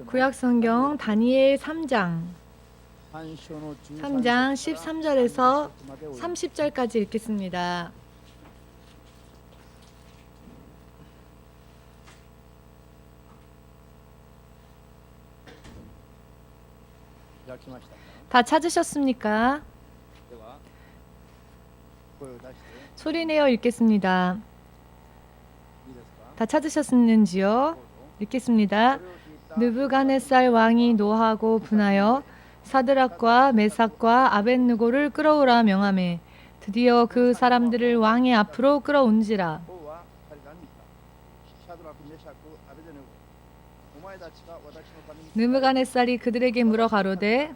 구약성경 다니엘 3장 13절에서 30절까지 읽겠습니다. 다 찾으셨습니까? 소리내어 읽겠습니다. 다 찾으셨는지요? 읽겠습니다. 느부갓네살 왕이 노하고 분하여 사드락과 메삭과 아벳느고를 끌어오라 명하매 드디어 그 사람들을 왕의 앞으로 끌어온지라. 느부갓네살이 그들에게 물어 가로되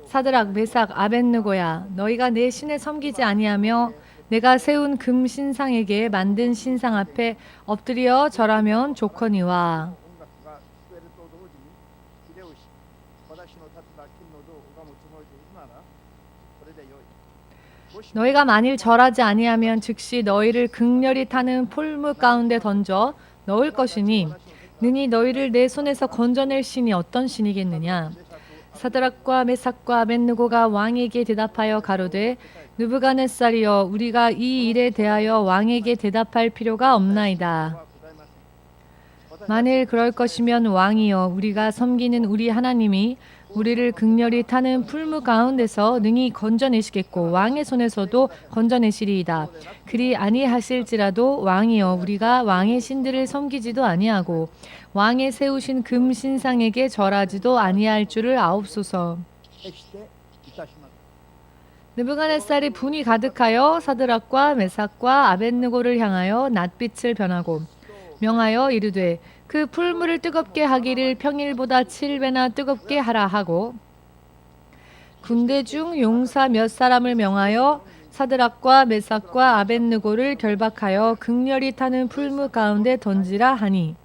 사드락 메삭 아벳느고야 너희가 내 신을 섬기지 아니하며 내가 세운 금 신상에게 만든 신상 앞에 엎드려 절하면 좋거니와. 너희가 만일 절하지 아니하면 즉시 너희를 극렬히 타는 풀무 가운데 던져 넣을 것이니 능히 너희를 내 손에서 건져낼 신이 어떤 신이겠느냐. 사드락과 메삭과 아벳느고가 왕에게 대답하여 가로되 느부갓네살이여 우리가 이 일에 대하여 왕에게 대답할 필요가 없나이다. 만일 그럴 것이면 왕이여 우리가 섬기는 우리 하나님이 우리를 극렬히 타는 풀무 가운데서 능히 건져내시겠고 왕의 손에서도 건져내시리이다. 그리 아니하실지라도 왕이여 우리가 왕의 신들을 섬기지도 아니하고 왕의 세우신 금 신상에게 절하지도 아니할 줄을 아옵소서. 느부갓네살이 분이 가득하여 사드락과 메삭과 아벳느고를 향하여 낯빛을 변하고 명하여 이르되 그 풀무를 뜨겁게 하기를 평일보다 7배나 뜨겁게 하라 하고 군대 중 용사 몇 사람을 명하여 사드락과 메삭과 아벳느고를 결박하여 극렬히 타는 풀무 가운데 던지라 하니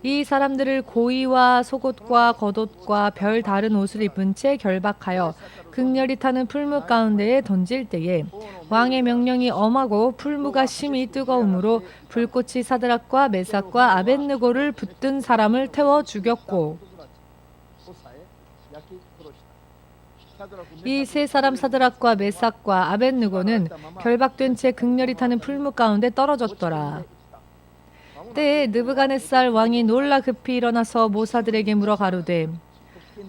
이 사람들을 고이와 속옷과 겉옷과 별 다른 옷을 입은 채 결박하여 극렬히 타는 풀무 가운데에 던질 때에 왕의 명령이 엄하고 풀무가 심히 뜨거우므로 불꽃이 사드락과 메삭과 아벳느고를 붙든 사람을 태워 죽였고 이 세 사람 사드락과 메삭과 아벳느고는 결박된 채 극렬히 타는 풀무 가운데 떨어졌더라. 때에 느부갓네살 왕이 놀라 급히 일어나서 모사들에게 물어 가로되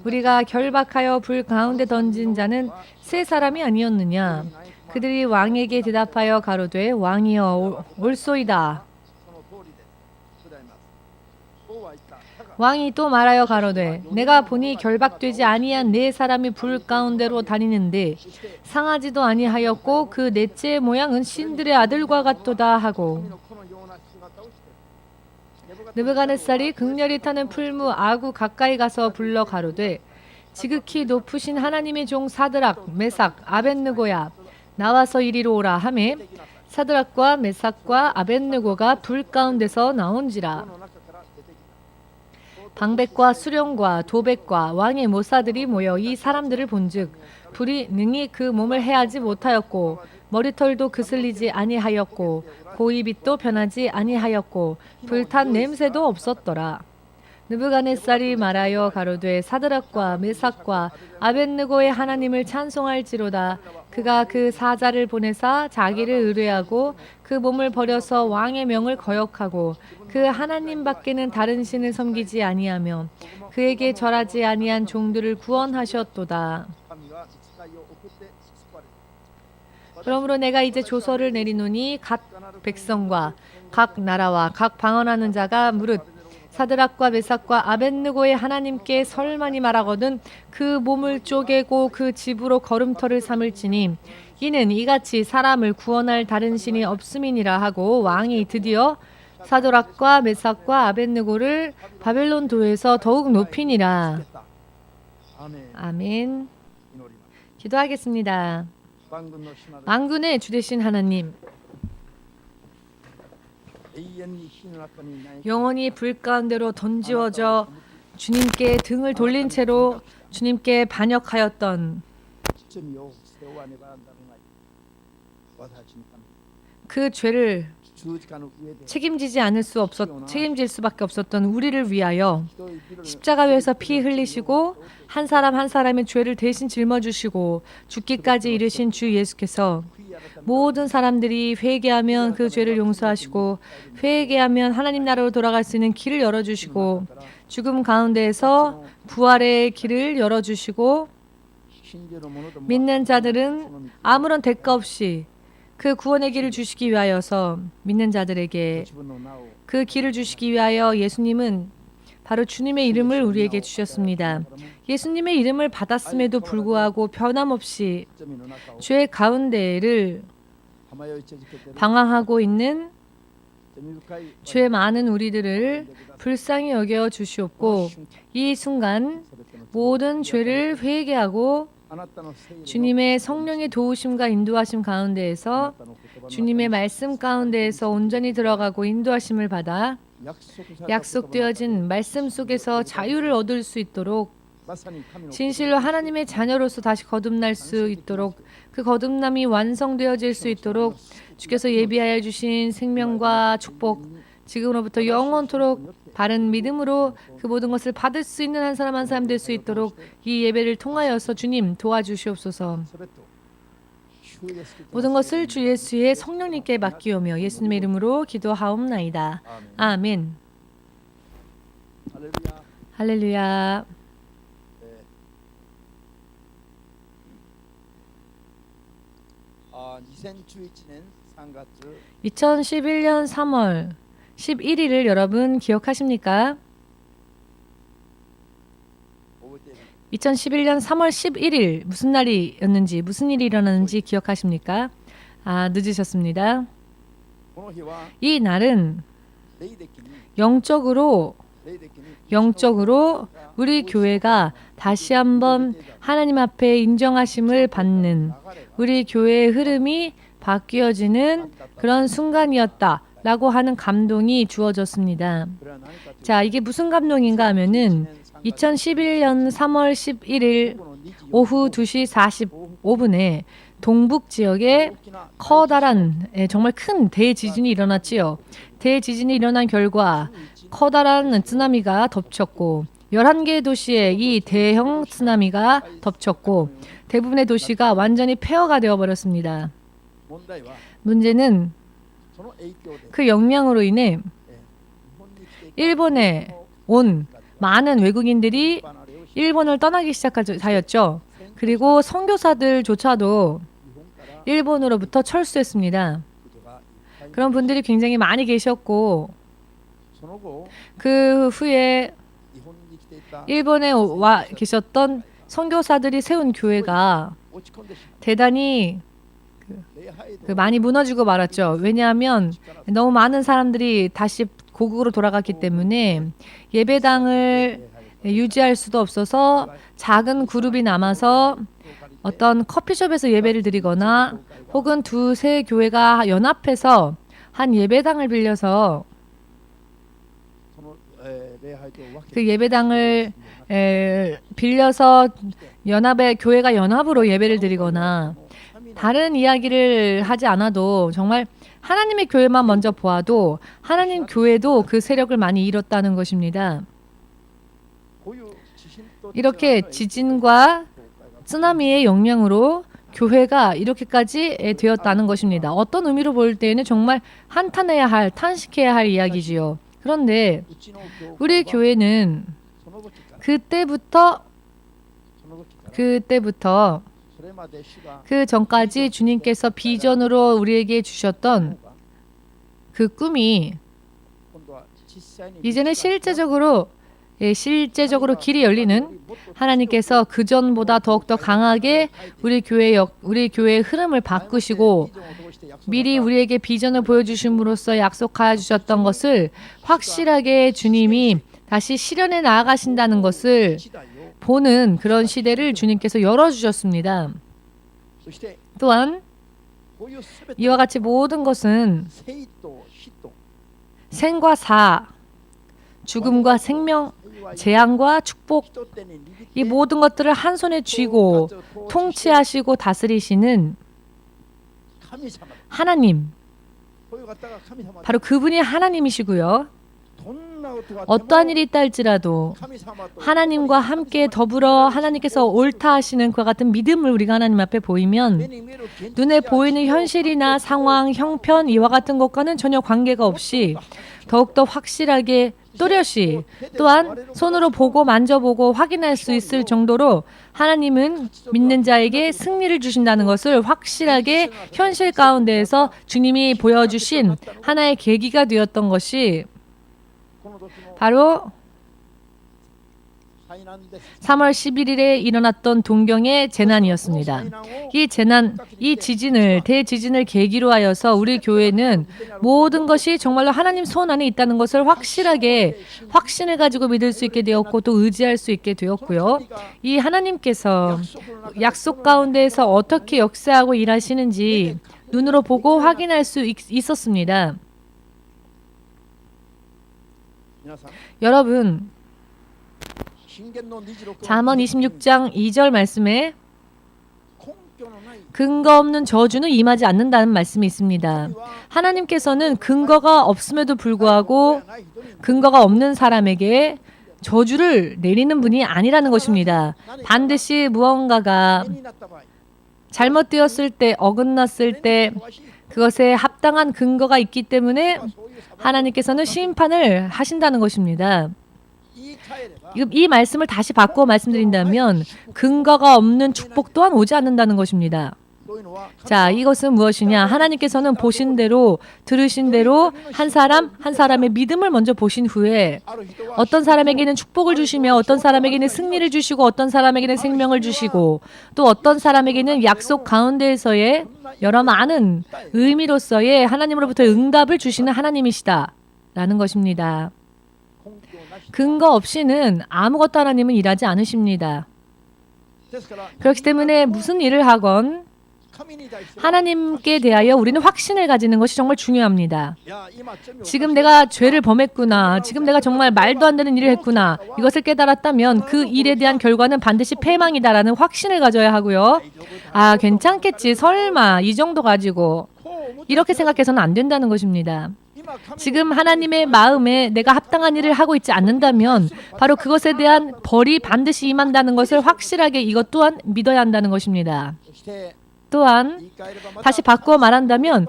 우리가 결박하여 불 가운데 던진 자는 세 사람이 아니었느냐. 그들이 왕에게 대답하여 가로되 왕이여 옳소이다. 왕이 또 말하여 가로되 내가 보니 결박되지 아니한 네 사람이 불 가운데로 다니는데 상하지도 아니하였고 그 넷째의 모양은 신들의 아들과 같도다 하고 느부갓네살이 극렬히 타는 풀무 아구 가까이 가서 불러 가로되 지극히 높으신 하나님의 종 사드락 메삭 아벳느고야 나와서 이리로 오라 하매 사드락과 메삭과 아벳느고가 불 가운데서 나온지라. 방백과 수령과 도백과 왕의 모사들이 모여 이 사람들을 본즉 불이 능히 그 몸을 해하지 못하였고 머리털도 그슬리지 아니하였고 고이빛도 변하지 아니하였고 불탄 냄새도 없었더라. 느부갓네살이 말하여 가로되 사드락과 메삭과 아벳느고의 하나님을 찬송할지로다. 그가 그 사자를 보내사 자기를 의뢰하고 그 몸을 버려서 왕의 명을 거역하고 그 하나님 밖에는 다른 신을 섬기지 아니하며 그에게 절하지 아니한 종들을 구원하셨도다. 그러므로 내가 이제 조서를 내리노니 각 백성과 각 나라와 각 방언하는 자가 무릇 사드락과 메삭과 아벳느고의 하나님께 설만이 말하거든 그 몸을 쪼개고 그 집으로 걸음터를 삼을지니 이는 이같이 사람을 구원할 다른 신이 없음이니라 하고 왕이 드디어 사드락과 메삭과 아벳느고를 바벨론 도에서 더욱 높이니라. 아멘. 기도하겠습니다. 만군의 주 되신 하나님, 영원히 불 가운데로 던지워져 주님께 등을 돌린 채로 주님께 반역하였던 그 죄를 책임질 수밖에 없었던 우리를 위하여 십자가에서 피 흘리시고 한 사람 한 사람의 죄를 대신 짊어주시고 죽기까지 이르신 주 예수께서 모든 사람들이 회개하면 그 죄를 용서하시고 회개하면 하나님 나라로 돌아갈 수 있는 길을 열어주시고 죽음 가운데에서 부활의 길을 열어주시고 믿는 자들은 아무런 대가 없이 그 구원의 길을 주시기 위하여서 믿는 자들에게 그 길을 주시기 위하여 예수님은 바로 주님의 이름을 우리에게 주셨습니다. 예수님의 이름을 받았음에도 불구하고 변함없이 죄 가운데를 방황하고 있는 죄 많은 우리들을 불쌍히 여겨 주시옵고 이 순간 모든 죄를 회개하고 주님의 성령의 도우심과 인도하심 가운데에서 주님의 말씀 가운데에서 온전히 들어가고 인도하심을 받아 약속되어진 말씀 속에서 자유를 얻을 수 있도록 진실로 하나님의 자녀로서 다시 거듭날 수 있도록 그 거듭남이 완성되어질 수 있도록 주께서 예비하여 주신 생명과 축복 지금으로부터 영원토록 바른 믿음으로 그 모든 것을 받을 수 있는 한 사람 한 사람 될 수 있도록 이 예배를 통하여서 주님 도와주시옵소서. 모든 것을 주 예수의 성령님께 맡기오며 예수님의 이름으로 기도하옵나이다. 아멘. 할렐루야. 2011년 3월 11일을 여러분 기억하십니까? 2011년 3월 11일 무슨 날이었는지 무슨 일이 일어났는지 기억하십니까? 늦으셨습니다. 이 날은 영적으로 우리 교회가 다시 한번 하나님 앞에 인정하심을 받는 우리 교회의 흐름이 바뀌어지는 그런 순간이었다라고 하는 감동이 주어졌습니다. 자, 이게 무슨 감동인가 하면은 2011년 3월 11일 오후 2시 45분에 동북 지역에 커다란 정말 큰 대지진이 일어났지요. 대지진이 일어난 결과 커다란 쓰나미가 덮쳤고 11개의 도시에 이 대형 쓰나미가 덮쳤고 대부분의 도시가 완전히 폐허가 되어버렸습니다. 문제는 그 영향으로 인해 일본에 온 많은 외국인들이 일본을 떠나기 시작하였죠. 그리고 선교사들조차도 일본으로부터 철수했습니다. 그런 분들이 굉장히 많이 계셨고 그 후에 일본에 와 계셨던 선교사들이 세운 교회가 대단히 많이 무너지고 말았죠. 왜냐하면 너무 많은 사람들이 다시 고국으로 돌아갔기 때문에 예배당을 유지할 수도 없어서 작은 그룹이 남아서 어떤 커피숍에서 예배를 드리거나 혹은 두세 교회가 연합해서 한 예배당을 빌려서 그 예배당을 빌려서 교회가 연합으로 예배를 드리거나 다른 이야기를 하지 않아도 정말 하나님의 교회만 먼저 보아도 하나님 교회도 그 세력을 많이 잃었다는 것입니다. 이렇게 지진과 쓰나미의 영향으로 교회가 이렇게까지 되었다는 것입니다. 어떤 의미로 볼 때에는 정말 탄식해야 할 이야기지요. 그런데 우리 교회는 그때부터 그 전까지 주님께서 비전으로 우리에게 주셨던 그 꿈이 이제는 실제적으로 길이 열리는 하나님께서 그 전보다 더욱더 강하게 우리 교회의 흐름을 바꾸시고 미리 우리에게 비전을 보여주심으로써 약속하여 주셨던 것을 확실하게 주님이 다시 실현해 나아가신다는 것을 보는 그런 시대를 주님께서 열어주셨습니다. 또한 이와 같이 모든 것은 생과 사, 죽음과 생명, 재앙과 축복, 이 모든 것들을 한 손에 쥐고 통치하시고 다스리시는 하나님, 바로 그분이 하나님이시고요. 어떠한 일이 있다 할지라도 하나님과 함께 더불어 하나님께서 옳다 하시는 그와 같은 믿음을 우리가 하나님 앞에 보이면 눈에 보이는 현실이나 상황, 형편 이와 같은 것과는 전혀 관계가 없이 더욱더 확실하게 또렷이 또한 손으로 보고 만져보고 확인할 수 있을 정도로 하나님은 믿는 자에게 승리를 주신다는 것을 확실하게 현실 가운데에서 주님이 보여주신 하나의 계기가 되었던 것이 바로 3월 11일에 일어났던 동경의 재난이었습니다. 이 재난, 이 지진을, 대지진을 계기로 하여서 우리 교회는 모든 것이 정말로 하나님 손 안에 있다는 것을 확실하게 확신을 가지고 믿을 수 있게 되었고 또 의지할 수 있게 되었고요. 이 하나님께서 약속 가운데에서 어떻게 역사하고 일하시는지 눈으로 보고 확인할 수 있었습니다. 여러분, 잠언 26장 2절 말씀에 근거 없는 저주는 임하지 않는다는 말씀이 있습니다. 하나님께서는 근거가 없음에도 불구하고 근거가 없는 사람에게 저주를 내리는 분이 아니라는 것입니다. 반드시 무언가가 잘못되었을 때, 어긋났을 때 그것에 합당한 근거가 있기 때문에 하나님께서는 심판을 하신다는 것입니다. 이 말씀을 다시 바꿔 말씀드린다면 근거가 없는 축복 또한 오지 않는다는 것입니다. 자, 이것은 무엇이냐? 하나님께서는 보신 대로, 들으신 대로 한 사람 한 사람의 믿음을 먼저 보신 후에 어떤 사람에게는 축복을 주시며 어떤 사람에게는 승리를 주시고 어떤 사람에게는 생명을 주시고 또 어떤 사람에게는 약속 가운데에서의 여러 많은 의미로서의 하나님으로부터 응답을 주시는 하나님이시다라는 것입니다. 근거 없이는 아무것도 하나님은 일하지 않으십니다. 그렇기 때문에 무슨 일을 하건 하나님께 대하여 우리는 확신을 가지는 것이 정말 중요합니다. 지금 내가 죄를 범했구나. 지금 내가 정말 말도 안 되는 일을 했구나. 이것을 깨달았다면 그 일에 대한 결과는 반드시 패망이다라는 확신을 가져야 하고요. 아, 괜찮겠지. 설마 이 정도 가지고 이렇게 생각해서는 안 된다는 것입니다. 지금 하나님의 마음에 내가 합당한 일을 하고 있지 않는다면 바로 그것에 대한 벌이 반드시 임한다는 것을 확실하게 이것 또한 믿어야 한다는 것입니다. 또한 다시 바꾸어 말한다면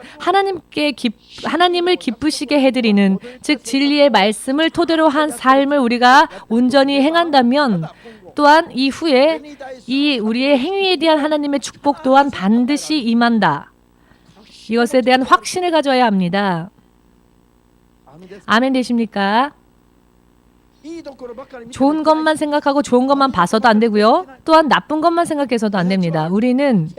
하나님을 기쁘시게 해드리는 즉 진리의 말씀을 토대로 한 삶을 우리가 온전히 행한다면 또한 이후에 이 우리의 행위에 대한 하나님의 축복 또한 반드시 임한다. 이것에 대한 확신을 가져야 합니다. 아멘 되십니까? 좋은 것만 생각하고 좋은 것만 봐서도 안 되고요. 또한 나쁜 것만 생각해서도 안 됩니다. 우리는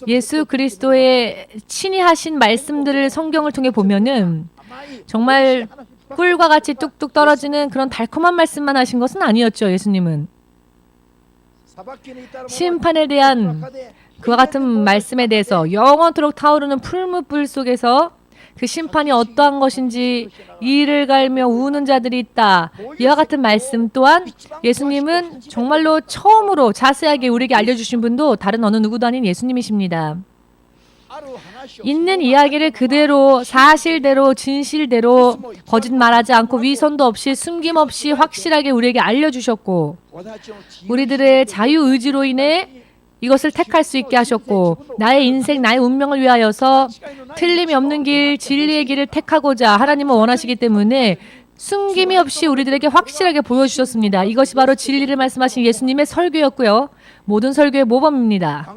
예수 그리스도의 친히 하신 말씀들을 성경을 통해 보면은 정말 꿀과 같이 뚝뚝 떨어지는 그런 달콤한 말씀만 하신 것은 아니었죠. 예수님은 심판에 대한 그와 같은 말씀에 대해서 영원토록 타오르는 풀무불 속에서 그 심판이 어떠한 것인지 이를 갈며 우는 자들이 있다. 이와 같은 말씀 또한 예수님은 정말로 처음으로 자세하게 우리에게 알려주신 분도 다른 어느 누구도 아닌 예수님이십니다. 있는 이야기를 그대로 사실대로 진실대로 거짓말하지 않고 위선도 없이 숨김없이 확실하게 우리에게 알려주셨고 우리들의 자유의지로 인해 이것을 택할 수 있게 하셨고 나의 인생, 나의 운명을 위하여서 틀림이 없는 길, 진리의 길을 택하고자 하나님은 원하시기 때문에 숨김이 없이 우리들에게 확실하게 보여주셨습니다. 이것이 바로 진리를 말씀하신 예수님의 설교였고요. 모든 설교의 모범입니다.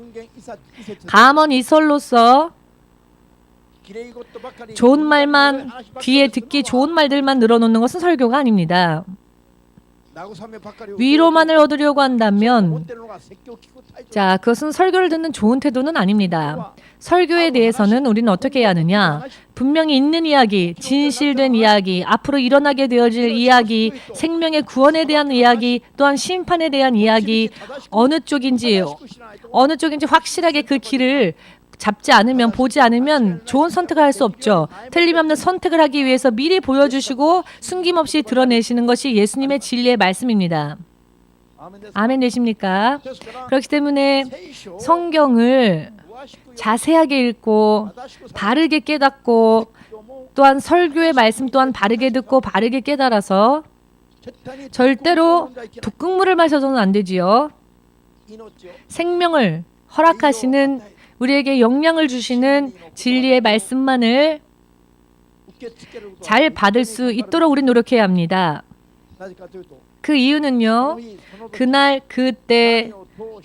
감언 이설로서 좋은 말만, 귀에 듣기 좋은 말들만 늘어놓는 것은 설교가 아닙니다. 위로만을 얻으려고 한다면 자, 그것은 설교를 듣는 좋은 태도는 아닙니다. 설교에 대해서는 우리는 어떻게 해야 하느냐? 분명히 있는 이야기, 진실된 이야기, 앞으로 일어나게 되어질 이야기, 생명의 구원에 대한 이야기, 또한 심판에 대한 이야기, 어느 쪽인지 확실하게 그 길을 잡지 않으면, 보지 않으면 좋은 선택을 할 수 없죠. 틀림없는 선택을 하기 위해서 미리 보여주시고 숨김없이 드러내시는 것이 예수님의 진리의 말씀입니다. 아멘 되십니까? 그렇기 때문에 성경을 자세하게 읽고 바르게 깨닫고 또한 설교의 말씀 또한 바르게 듣고 바르게 깨달아서 절대로 독극물을 마셔서는 안 되지요. 생명을 허락하시는 우리에게 영향을 주시는 진리의 말씀만을 잘 받을 수 있도록 우리 노력해야 합니다. 그 이유는요. 그날 그때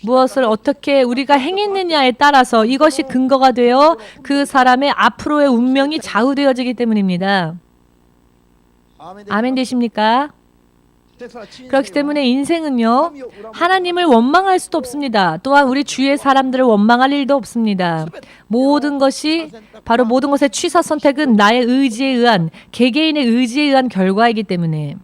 무엇을 어떻게 우리가 행했느냐에 따라서 이것이 근거가 되어 그 사람의 앞으로의 운명이 좌우되어지기 때문입니다. 아멘 되십니까? 그렇기 때문에 인생은요. 하나님을 원망할 수도 없습니다. 또한 우리 주위의 사람들을 원망할 일도 없습니다. 모든 것이 바로 모든 것의 취사 선택은 나의 의지에 의한 개개인의 의지에 의한 결과이기 때문에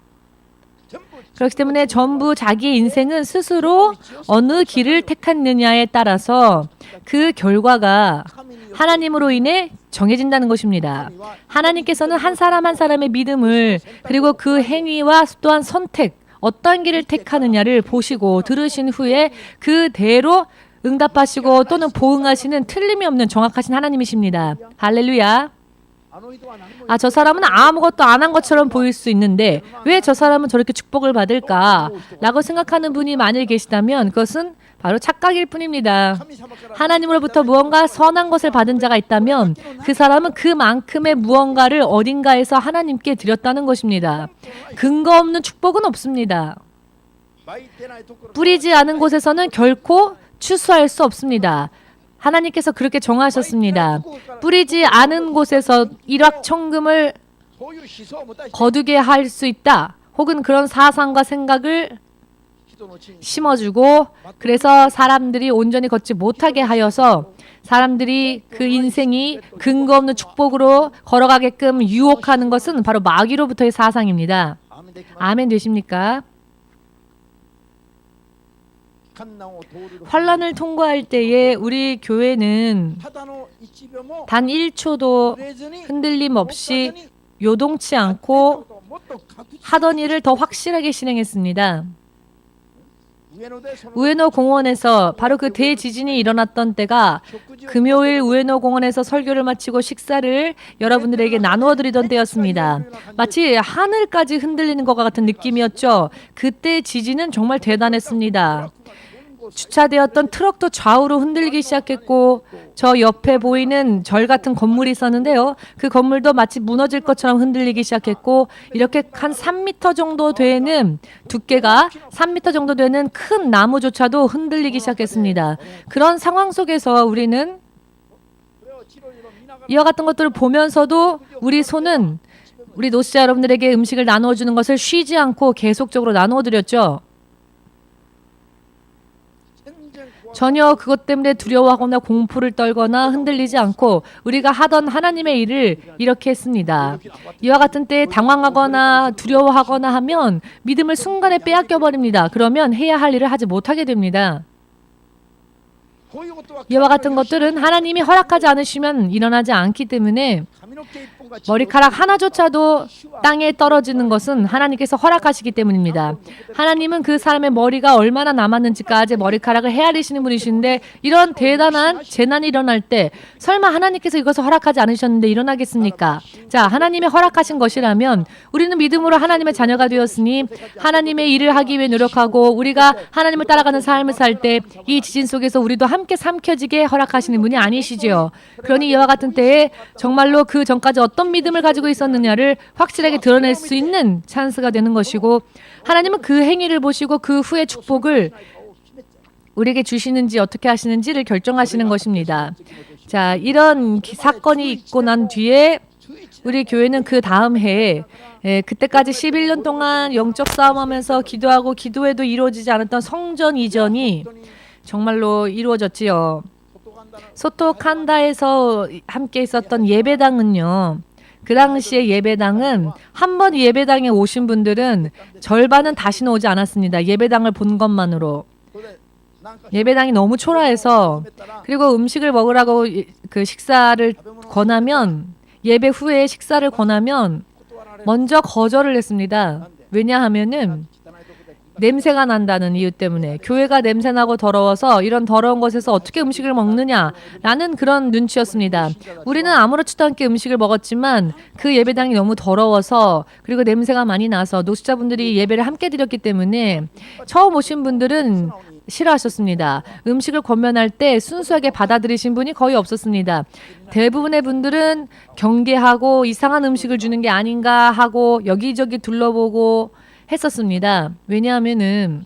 그렇기 때문에 전부 자기의 인생은 스스로 어느 길을 택했느냐에 따라서 그 결과가 하나님으로 인해 정해진다는 것입니다. 하나님께서는 한 사람 한 사람의 믿음을 그리고 그 행위와 또한 선택, 어떤 길을 택하느냐를 보시고 들으신 후에 그대로 응답하시고 또는 보응하시는 틀림이 없는 정확하신 하나님이십니다. 할렐루야. 저 사람은 아무것도 안 한 것처럼 보일 수 있는데 왜 저 사람은 저렇게 축복을 받을까? 라고 생각하는 분이 만일 계시다면 그것은 바로 착각일 뿐입니다. 하나님으로부터 무언가 선한 것을 받은 자가 있다면 그 사람은 그만큼의 무언가를 어딘가에서 하나님께 드렸다는 것입니다. 근거 없는 축복은 없습니다. 뿌리지 않은 곳에서는 결코 추수할 수 없습니다. 하나님께서 그렇게 정하셨습니다. 뿌리지 않은 곳에서 일확천금을 거두게 할 수 있다. 혹은 그런 사상과 생각을 심어주고 그래서 사람들이 온전히 걷지 못하게 하여서 사람들이 그 인생이 근거 없는 축복으로 걸어가게끔 유혹하는 것은 바로 마귀로부터의 사상입니다. 아멘 되십니까? 환란을 통과할 때에 우리 교회는 단 1초도 흔들림 없이 요동치 않고 하던 일을 더 확실하게 실행했습니다. 우에노 공원에서 바로 그 대지진이 일어났던 때가 금요일 우에노 공원에서 설교를 마치고 식사를 여러분들에게 나누어 드리던 때였습니다. 마치 하늘까지 흔들리는 것과 같은 느낌이었죠. 그때 지진은 정말 대단했습니다. 주차되었던 트럭도 좌우로 흔들리기 시작했고 저 옆에 보이는 절 같은 건물이 있었는데요. 그 건물도 마치 무너질 것처럼 흔들리기 시작했고 이렇게 한 3m 정도 되는 두께가 3m 정도 되는 큰 나무조차도 흔들리기 시작했습니다. 그런 상황 속에서 우리는 이와 같은 것들을 보면서도 우리 손은 우리 노시자 여러분들에게 음식을 나누어 주는 것을 쉬지 않고 계속적으로 나누어 드렸죠. 전혀 그것 때문에 두려워하거나 공포를 떨거나 흔들리지 않고 우리가 하던 하나님의 일을 이렇게 했습니다. 이와 같은 때에 당황하거나 두려워하거나 하면 믿음을 순간에 빼앗겨 버립니다. 그러면 해야 할 일을 하지 못하게 됩니다. 이와 같은 것들은 하나님이 허락하지 않으시면 일어나지 않기 때문에 머리카락 하나조차도 땅에 떨어지는 것은 하나님께서 허락하시기 때문입니다. 하나님은 그 사람의 머리가 얼마나 남았는지까지 머리카락을 헤아리시는 분이신데 이런 대단한 재난이 일어날 때 설마 하나님께서 이것을 허락하지 않으셨는데 일어나겠습니까? 자, 하나님이 허락하신 것이라면 우리는 믿음으로 하나님의 자녀가 되었으니 하나님의 일을 하기 위해 노력하고 우리가 하나님을 따라가는 삶을 살 때 이 지진 속에서 우리도 함께 삼켜지게 허락하시는 분이 아니시지요. 그러니 이와 같은 때에 정말로 그 전까지 어떤 믿음을 가지고 있었느냐를 확실하게 드러낼 수 있는 찬스가 되는 것이고 하나님은 그 행위를 보시고 그 후의 축복을 우리에게 주시는지 어떻게 하시는지를 결정하시는 것입니다. 자, 이런 사건이 있고 난 뒤에 우리 교회는 그 다음 해에 그때까지 11년 동안 영적 싸움하면서 기도하고 기도해도 이루어지지 않았던 성전 이전이 정말로 이루어졌지요. 소토칸다에서 함께 있었던 예배당은요. 그 당시에 예배당은 한 번 예배당에 오신 분들은 절반은 다시는 오지 않았습니다. 예배당을 본 것만으로. 예배당이 너무 초라해서 그리고 음식을 먹으라고 그 식사를 권하면 예배 후에 식사를 권하면 먼저 거절을 했습니다. 왜냐하면은 냄새가 난다는 이유 때문에 교회가 냄새나고 더러워서 이런 더러운 곳에서 어떻게 음식을 먹느냐라는 그런 눈치였습니다. 우리는 아무렇지도 않게 음식을 먹었지만 그 예배당이 너무 더러워서 그리고 냄새가 많이 나서 노숙자분들이 예배를 함께 드렸기 때문에 처음 오신 분들은 싫어하셨습니다. 음식을 권면할 때 순수하게 받아들이신 분이 거의 없었습니다. 대부분의 분들은 경계하고 이상한 음식을 주는 게 아닌가 하고 여기저기 둘러보고 했었습니다. 왜냐하면은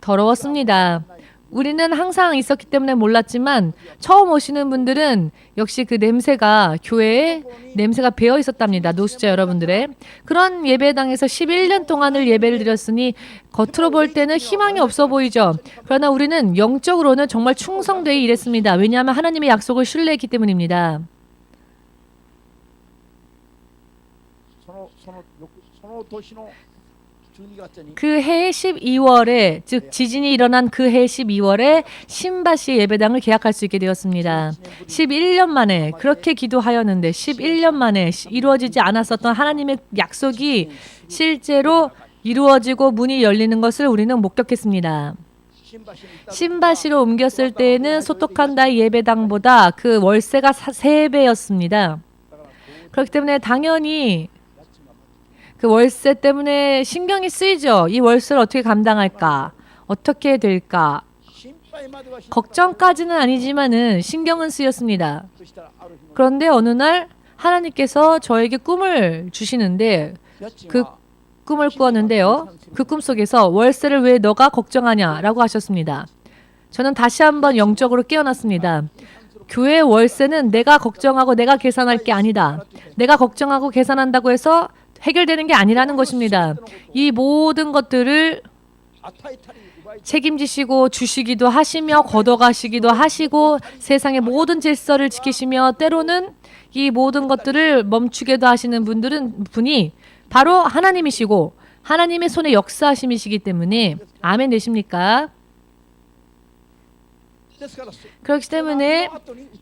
더러웠습니다. 우리는 항상 있었기 때문에 몰랐지만 처음 오시는 분들은 역시 그 냄새가 교회에 냄새가 배어 있었답니다. 노숙자 여러분들의. 그런 예배당에서 11년 동안을 예배를 드렸으니 겉으로 볼 때는 희망이 없어 보이죠. 그러나 우리는 영적으로는 정말 충성되어 일했습니다. 왜냐하면 하나님의 약속을 신뢰했기 때문입니다. 그 해 12월에 즉 지진이 일어난 그 해 12월에 신바시 예배당을 계약할 수 있게 되었습니다. 11년 만에 그렇게 기도하였는데 11년 만에 이루어지지 않았었던 하나님의 약속이 실제로 이루어지고 문이 열리는 것을 우리는 목격했습니다. 신바시로 옮겼을 때에는 소토칸다이 예배당보다 그 월세가 3배였습니다. 그렇기 때문에 당연히 그 월세 때문에 신경이 쓰이죠. 이 월세를 어떻게 감당할까? 어떻게 될까? 걱정까지는 아니지만은 신경은 쓰였습니다. 그런데 어느 날 하나님께서 저에게 꿈을 주시는데 그 꿈을 꾸었는데요. 그 꿈 속에서 월세를 왜 너가 걱정하냐라고 하셨습니다. 저는 다시 한번 영적으로 깨어났습니다. 교회 월세는 내가 걱정하고 내가 계산할 게 아니다. 내가 걱정하고 계산한다고 해서 해결되는 게 아니라는 것입니다. 이 모든 것들을 책임지시고 주시기도 하시며 걷어가시기도 하시고 세상의 모든 질서를 지키시며 때로는 이 모든 것들을 멈추게도 하시는 분이 바로 하나님이시고 하나님의 손에 역사하심이시기 때문에 아멘 되십니까? 그렇기 때문에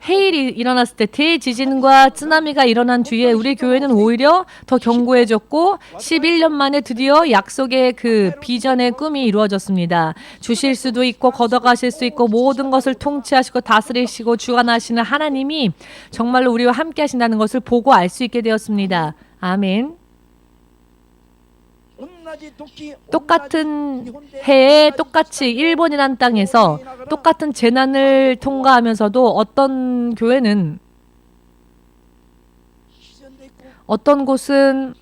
해일이 일어났을 때 대지진과 쓰나미가 일어난 뒤에 우리 교회는 오히려 더 견고해졌고 11년 만에 드디어 약속의 그 비전의 꿈이 이루어졌습니다. 주실 수도 있고 걷어가실 수 있고 모든 것을 통치하시고 다스리시고 주관하시는 하나님이 정말로 우리와 함께 하신다는 것을 보고 알 수 있게 되었습니다. 아멘. 똑같은 해에 똑같이 일본이란 땅에서 똑같은 재난을 통과하면서도 어떤 교회는 어떤 곳은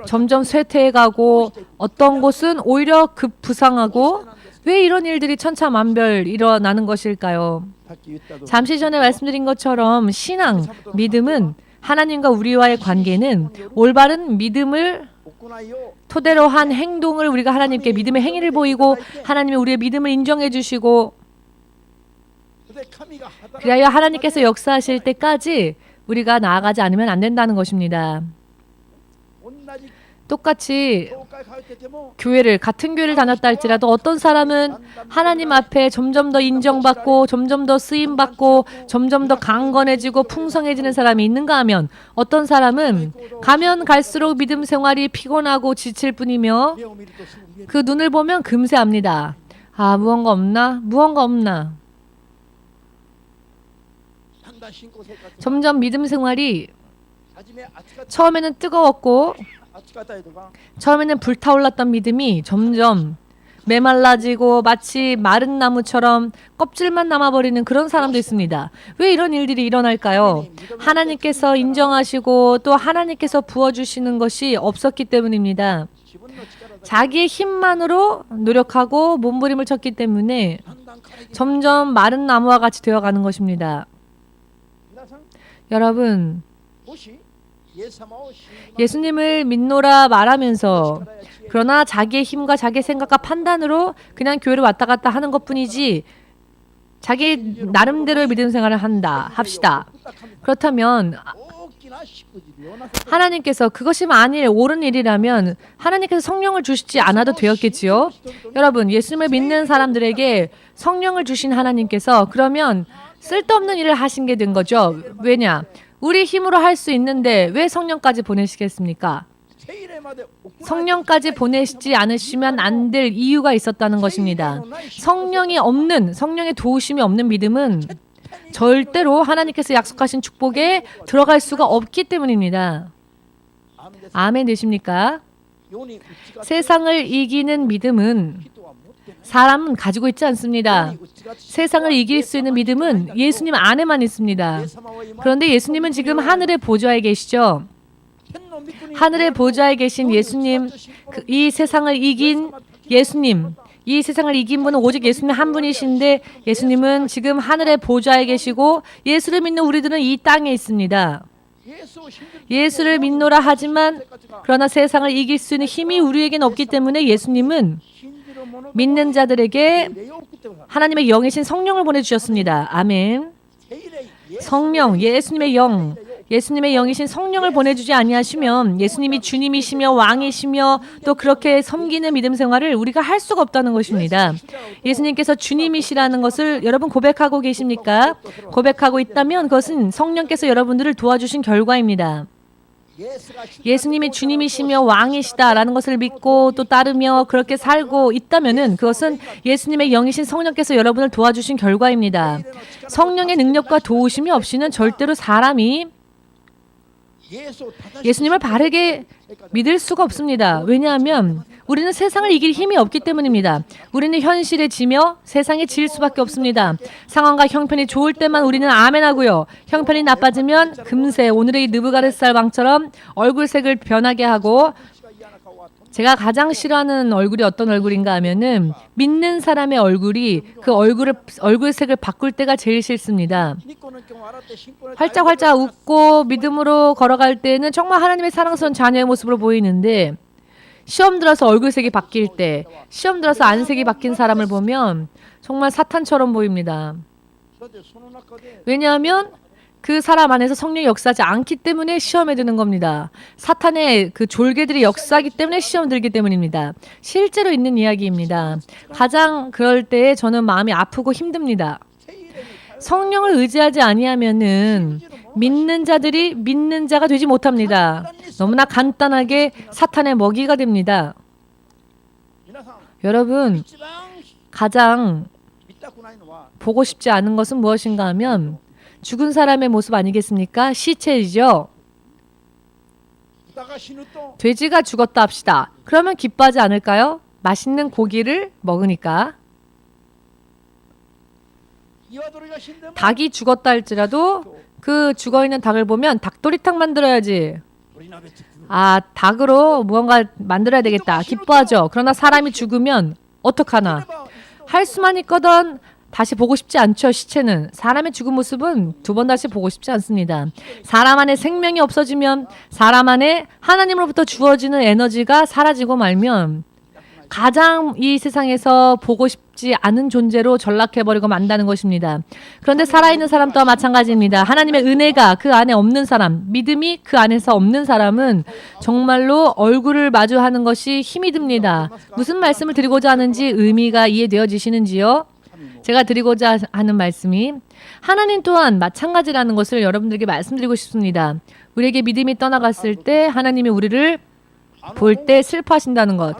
점점 쇠퇴해가고 어떤 곳은 오히려 급부상하고 왜 이런 일들이 천차만별 일어나는 것일까요? 잠시 전에 말씀드린 것처럼 신앙, 믿음은 하나님과 우리와의 관계는 올바른 믿음을 토대로 한 행동을 우리가 하나님께 믿음의 행위를 보이고 하나님이 우리의 믿음을 인정해 주시고 그리하여 하나님께서 역사하실 때까지 우리가 나아가지 않으면 안 된다는 것입니다. 똑같이 같은 교회를 다녔다 할지라도 어떤 사람은 하나님 앞에 점점 더 인정받고 점점 더 쓰임받고 점점 더 강건해지고 풍성해지는 사람이 있는가 하면 어떤 사람은 가면 갈수록 믿음 생활이 피곤하고 지칠 뿐이며 그 눈을 보면 금세 압니다. 아, 무언가 없나? 무언가 없나? 점점 믿음 생활이 처음에는 뜨거웠고 처음에는 불타올랐던 믿음이 점점 메말라지고 마치 마른 나무처럼 껍질만 남아버리는 그런 사람도 있습니다. 왜 이런 일들이 일어날까요? 하나님께서 인정하시고 또 하나님께서 부어주시는 것이 없었기 때문입니다. 자기의 힘만으로 노력하고 몸부림을 쳤기 때문에 점점 마른 나무와 같이 되어가는 것입니다. 여러분, 예수님을 믿노라 말하면서 그러나 자기의 힘과 자기의 생각과 판단으로 그냥 교회를 왔다 갔다 하는 것뿐이지 자기 나름대로의 믿음 생활을 합시다. 그렇다면 하나님께서 그것이 만일 옳은 일이라면 하나님께서 성령을 주시지 않아도 되었겠지요. 여러분, 예수님을 믿는 사람들에게 성령을 주신 하나님께서 그러면 쓸데없는 일을 하신 게 된 거죠. 왜냐? 우리 힘으로 할 수 있는데 왜 성령까지 보내시겠습니까? 성령까지 보내시지 않으시면 안 될 이유가 있었다는 것입니다. 성령의 도우심이 없는 믿음은 절대로 하나님께서 약속하신 축복에 들어갈 수가 없기 때문입니다. 아멘 되십니까? 세상을 이기는 믿음은 사람은 가지고 있지 않습니다. 세상을 이길 수 있는 믿음은 예수님 안에만 있습니다. 그런데 예수님은 지금 하늘의 보좌에 계시죠. 하늘의 보좌에 계신 예수님, 이 세상을 이긴 예수님, 이 세상을 이긴 분은 오직 예수님 한 분이신데 예수님은 지금 하늘의 보좌에 계시고 예수를 믿는 우리들은 이 땅에 있습니다. 예수를 믿노라 하지만 그러나 세상을 이길 수 있는 힘이 우리에게는 없기 때문에 예수님은 믿는 자들에게 하나님의 영이신 성령을 보내주셨습니다. 아멘. 성령, 예수님의 영, 예수님의 영이신 성령을 보내주지 아니하시면 예수님이 주님이시며 왕이시며 또 그렇게 섬기는 믿음 생활을 우리가 할 수가 없다는 것입니다. 예수님께서 주님이시라는 것을 여러분 고백하고 계십니까? 고백하고 있다면 그것은 성령께서 여러분들을 도와주신 결과입니다. 예수님이 주님이시며 왕이시다라는 것을 믿고 또 따르며 그렇게 살고 있다면은 그것은 예수님의 영이신 성령께서 여러분을 도와주신 결과입니다. 성령의 능력과 도우심이 없이는 절대로 사람이 예수님을 바르게 믿을 수가 없습니다. 왜냐하면 우리는 세상을 이길 힘이 없기 때문입니다. 우리는 현실에 지며 세상에 질 수밖에 없습니다. 상황과 형편이 좋을 때만 우리는 아멘하고요. 형편이 나빠지면 금세 오늘의 느부갓네살 왕처럼 얼굴색을 변하게 하고 제가 가장 싫어하는 얼굴이 어떤 얼굴인가 하면은 믿는 사람의 얼굴이 그 얼굴색을 바꿀 때가 제일 싫습니다. 활짝활짝 웃고 믿음으로 걸어갈 때는 정말 하나님의 사랑스러운 자녀의 모습으로 보이는데 시험 들어서 얼굴색이 바뀔 때, 시험 들어서 안색이 바뀐 사람을 보면 정말 사탄처럼 보입니다. 왜냐하면 그 사람 안에서 성령이 역사하지 않기 때문에 시험에 드는 겁니다. 사탄의 그 졸개들이 역사하기 때문에 시험 들기 때문입니다. 실제로 있는 이야기입니다. 가장 그럴 때에 저는 마음이 아프고 힘듭니다. 성령을 의지하지 아니하면은 믿는 자들이 믿는 자가 되지 못합니다. 너무나 간단하게 사탄의 먹이가 됩니다. 여러분, 가장 보고 싶지 않은 것은 무엇인가 하면 죽은 사람의 모습 아니겠습니까? 시체이죠. 돼지가 죽었다 합시다. 그러면 기뻐하지 않을까요? 맛있는 고기를 먹으니까. 닭이 죽었다 할지라도 그 죽어있는 닭을 보면 닭도리탕 만들어야지. 아, 닭으로 무언가 만들어야 되겠다. 기뻐하죠. 그러나 사람이 죽으면 어떡하나. 할 수만 있거든 다시 보고 싶지 않죠. 시체는. 사람의 죽은 모습은 두 번 다시 보고 싶지 않습니다. 사람 안에 생명이 없어지면 사람 안에 하나님으로부터 주어지는 에너지가 사라지고 말면 가장 이 세상에서 보고 싶지 않은 존재로 전락해버리고 만다는 것입니다. 그런데 살아있는 사람 또한 마찬가지입니다. 하나님의 은혜가 그 안에 없는 사람, 믿음이 그 안에서 없는 사람은 정말로 얼굴을 마주하는 것이 힘이 듭니다. 무슨 말씀을 드리고자 하는지 의미가 이해되어지시는지요? 제가 드리고자 하는 말씀이 하나님 또한 마찬가지라는 것을 여러분들에게 말씀드리고 싶습니다. 우리에게 믿음이 떠나갔을 때 하나님이 우리를 볼 때 슬퍼하신다는 것.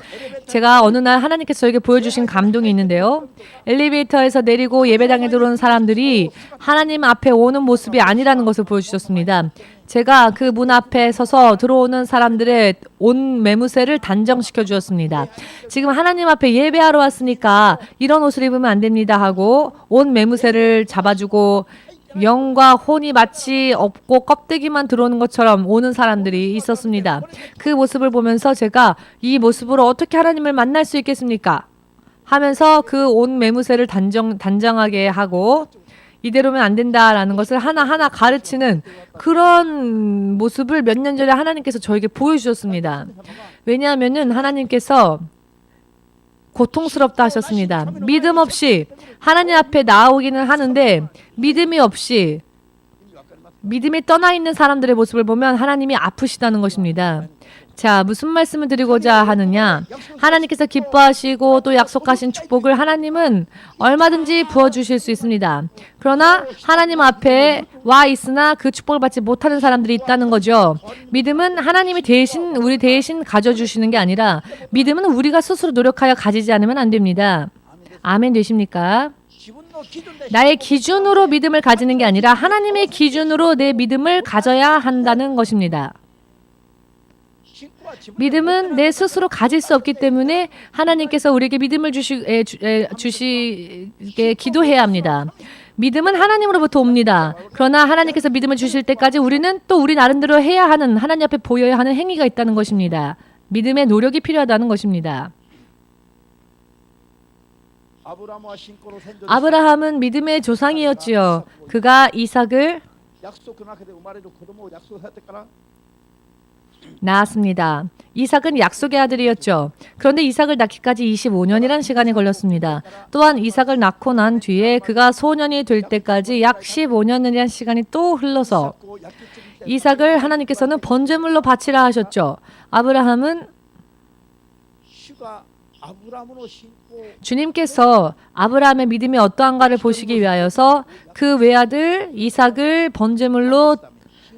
제가 어느 날 하나님께서 저에게 보여주신 감동이 있는데요. 엘리베이터에서 내리고 예배당에 들어오는 사람들이 하나님 앞에 오는 모습이 아니라는 것을 보여주셨습니다. 제가 그 문 앞에 서서 들어오는 사람들의 옷 매무새를 단정시켜 주었습니다. 지금 하나님 앞에 예배하러 왔으니까 이런 옷을 입으면 안 됩니다 하고 옷 매무새를 잡아주고 영과 혼이 마치 없고 껍데기만 들어오는 것처럼 오는 사람들이 있었습니다. 그 모습을 보면서 제가 이 모습으로 어떻게 하나님을 만날 수 있겠습니까? 하면서 그 옷 매무새를 단정하게 하고 이대로면 안 된다라는 것을 하나하나 가르치는 그런 모습을 몇 년 전에 하나님께서 저에게 보여주셨습니다. 왜냐하면은 하나님께서 고통스럽다 하셨습니다. 믿음 없이 하나님 앞에 나오기는 하는데 믿음이 없이 믿음이 떠나 있는 사람들의 모습을 보면 하나님이 아프시다는 것입니다. 자, 무슨 말씀을 드리고자 하느냐? 하나님께서 기뻐하시고 또 약속하신 축복을 하나님은 얼마든지 부어주실 수 있습니다. 그러나 하나님 앞에 와 있으나 그 축복을 받지 못하는 사람들이 있다는 거죠. 믿음은 하나님이 대신 우리 대신 가져주시는 게 아니라 믿음은 우리가 스스로 노력하여 가지지 않으면 안 됩니다. 아멘 되십니까? 나의 기준으로 믿음을 가지는 게 아니라 하나님의 기준으로 내 믿음을 가져야 한다는 것입니다. 믿음은 내 스스로 가질 수 없기 때문에 하나님께서 우리에게 믿음을 주시게 기도해야 합니다. 믿음은 하나님으로부터 옵니다. 그러나 하나님께서 믿음을 주실 때까지 우리는 또 우리 나름대로 해야 하는, 하나님 앞에 보여야 하는 행위가 있다는 것입니다. 믿음의 노력이 필요하다는 것입니다. 아브라함은 믿음의 조상이었지요. 그가 이삭을 낳았습니다. 이삭은 약속의 아들이었죠. 그런데 이삭을 낳기까지 25년이라는 시간이 걸렸습니다. 또한 이삭을 낳고 난 뒤에 그가 소년이 될 때까지 약 15년이라는 시간이 또 흘러서 이삭을 하나님께서는 번제물로 바치라 하셨죠. 아브라함은 주님께서 아브라함의 믿음이 어떠한가를 보시기 위하여서 그 외아들 이삭을 번제물로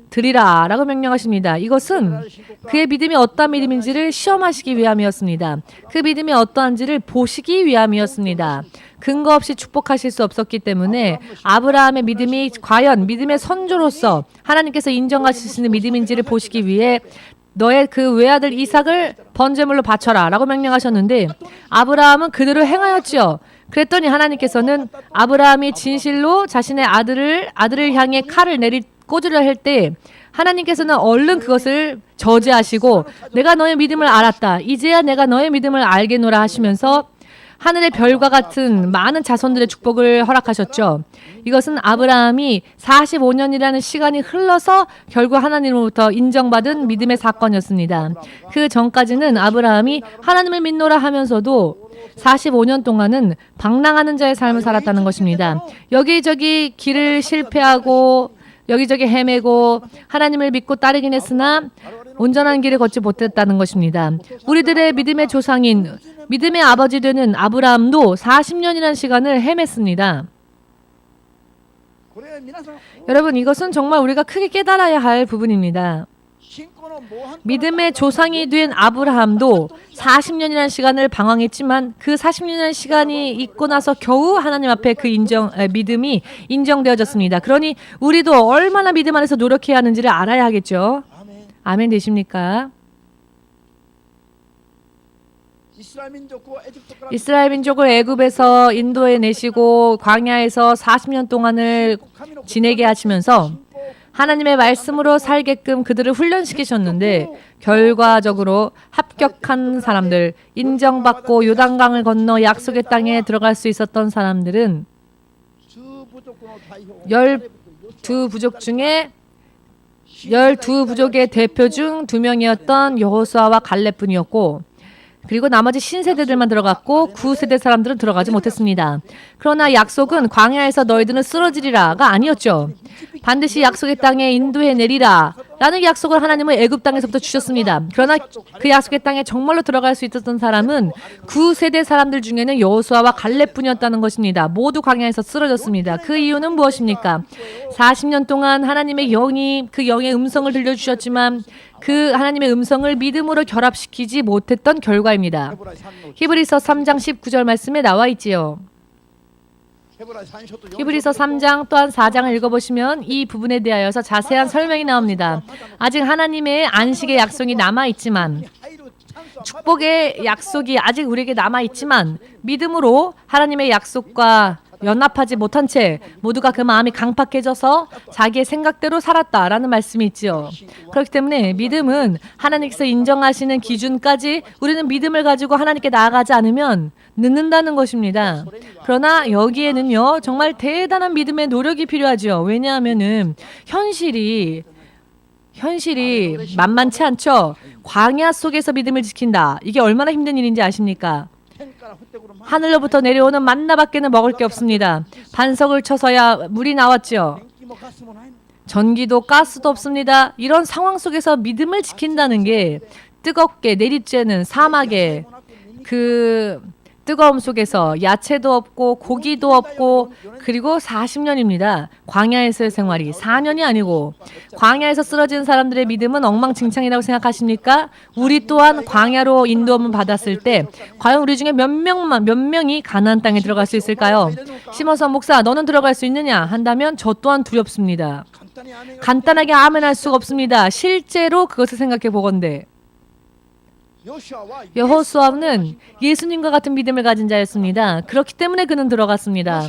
드리라 라고 명령하십니다. 이것은 그의 믿음이 어떠한 믿음인지를 시험하시기 위함이었습니다. 그 믿음이 어떠한지를 보시기 위함이었습니다. 근거 없이 축복하실 수 없었기 때문에 아브라함의 믿음이 과연 믿음의 선조로서 하나님께서 인정하실 수 있는 믿음인지를 보시기 위해 너의 그 외아들 이삭을 번제물로 바쳐라 라고 명령하셨는데 아브라함은 그대로 행하였지요. 그랬더니 하나님께서는 아브라함이 진실로 자신의 아들을 향해 칼을 꽂으려 할 때 하나님께서는 얼른 그것을 저지하시고 내가 너의 믿음을 알았다. 이제야 내가 너의 믿음을 알겠노라 하시면서 하늘의 별과 같은 많은 자손들의 축복을 허락하셨죠. 이것은 아브라함이 45년이라는 시간이 흘러서 결국 하나님으로부터 인정받은 믿음의 사건이었습니다. 그 전까지는 아브라함이 하나님을 믿노라 하면서도 45년 동안은 방랑하는 자의 삶을 살았다는 것입니다. 여기저기 길을 실패하고 여기저기 헤매고 하나님을 믿고 따르긴 했으나 온전한 길을 걷지 못했다는 것입니다. 우리들의 믿음의 조상인 믿음의 아버지 되는 아브라함도 40년이라는 시간을 헤맸습니다. 여러분 이것은 정말 우리가 크게 깨달아야 할 부분입니다. 믿음의 조상이 된 아브라함도 40년이라는 시간을 방황했지만 그 40년이라는 시간이 있고 나서 겨우 하나님 앞에 그 믿음이 인정되어졌습니다. 그러니 우리도 얼마나 믿음 안에서 노력해야 하는지를 알아야 하겠죠. 아멘 되십니까? 이스라엘 민족을 애굽에서 인도해 내시고 광야에서 40년 동안을 지내게 하시면서 하나님의 말씀으로 살게끔 그들을 훈련시키셨는데 결과적으로 합격한 사람들, 인정받고 요단강을 건너 약속의 땅에 들어갈 수 있었던 사람들은 12부족 중에 12부족의 대표 중 2명이었던 여호수아와 갈렙뿐이었고 그리고 나머지 신세대들만 들어갔고 구세대 사람들은 들어가지 못했습니다. 그러나 약속은 광야에서 너희들은 쓰러지리라가 아니었죠. 반드시 약속의 땅에 인도해 내리라 라는 약속을 하나님은 애굽 땅에서부터 주셨습니다. 그러나 그 약속의 땅에 정말로 들어갈 수 있었던 사람은 구세대 사람들 중에는 여호수아와 갈렙뿐이었다는 것입니다. 모두 광야에서 쓰러졌습니다. 그 이유는 무엇입니까? 40년 동안 하나님의 영이 그 영의 음성을 들려주셨지만 그 하나님의 음성을 믿음으로 결합시키지 못했던 결과입니다. 히브리서 3장 19절 말씀에 나와 있지요. 히브리서 3장 또한 4장을 읽어보시면 이 부분에 대하여서 자세한 설명이 나옵니다. 아직 하나님의 안식의 약속이 남아있지만 축복의 약속이 아직 우리에게 남아있지만 믿음으로 하나님의 약속과 연합하지 못한 채 모두가 그 마음이 강팍해져서 자기의 생각대로 살았다라는 말씀이 있죠. 그렇기 때문에 믿음은 하나님께서 인정하시는 기준까지 우리는 믿음을 가지고 하나님께 나아가지 않으면 늦는다는 것입니다. 그러나 여기에는요 정말 대단한 믿음의 노력이 필요하죠. 왜냐하면은 현실이 만만치 않죠. 광야 속에서 믿음을 지킨다. 이게 얼마나 힘든 일인지 아십니까? 하늘로부터 내려오는 만나밖에는 먹을 게 없습니다. 반석을 쳐서야 물이 나왔죠. 전기도 가스도 없습니다. 이런 상황 속에서 믿음을 지킨다는 게 뜨겁게 내리쬐는 사막에 그 뜨거움 속에서 야채도 없고 고기도 없고 그리고 40년입니다. 광야에서의 생활이 4년이 아니고 광야에서 쓰러진 사람들의 믿음은 엉망진창이라고 생각하십니까? 우리 또한 광야로 인도함을 받았을 때 과연 우리 중에 몇 명이 가나안 땅에 들어갈 수 있을까요? 시몬성 목사, 너는 들어갈 수 있느냐? 한다면 저 또한 두렵습니다. 간단하게 아멘할 수가 없습니다. 실제로 그것을 생각해 보건대 여호수아는 예수님과 같은 믿음을 가진 자였습니다. 그렇기 때문에 그는 들어갔습니다.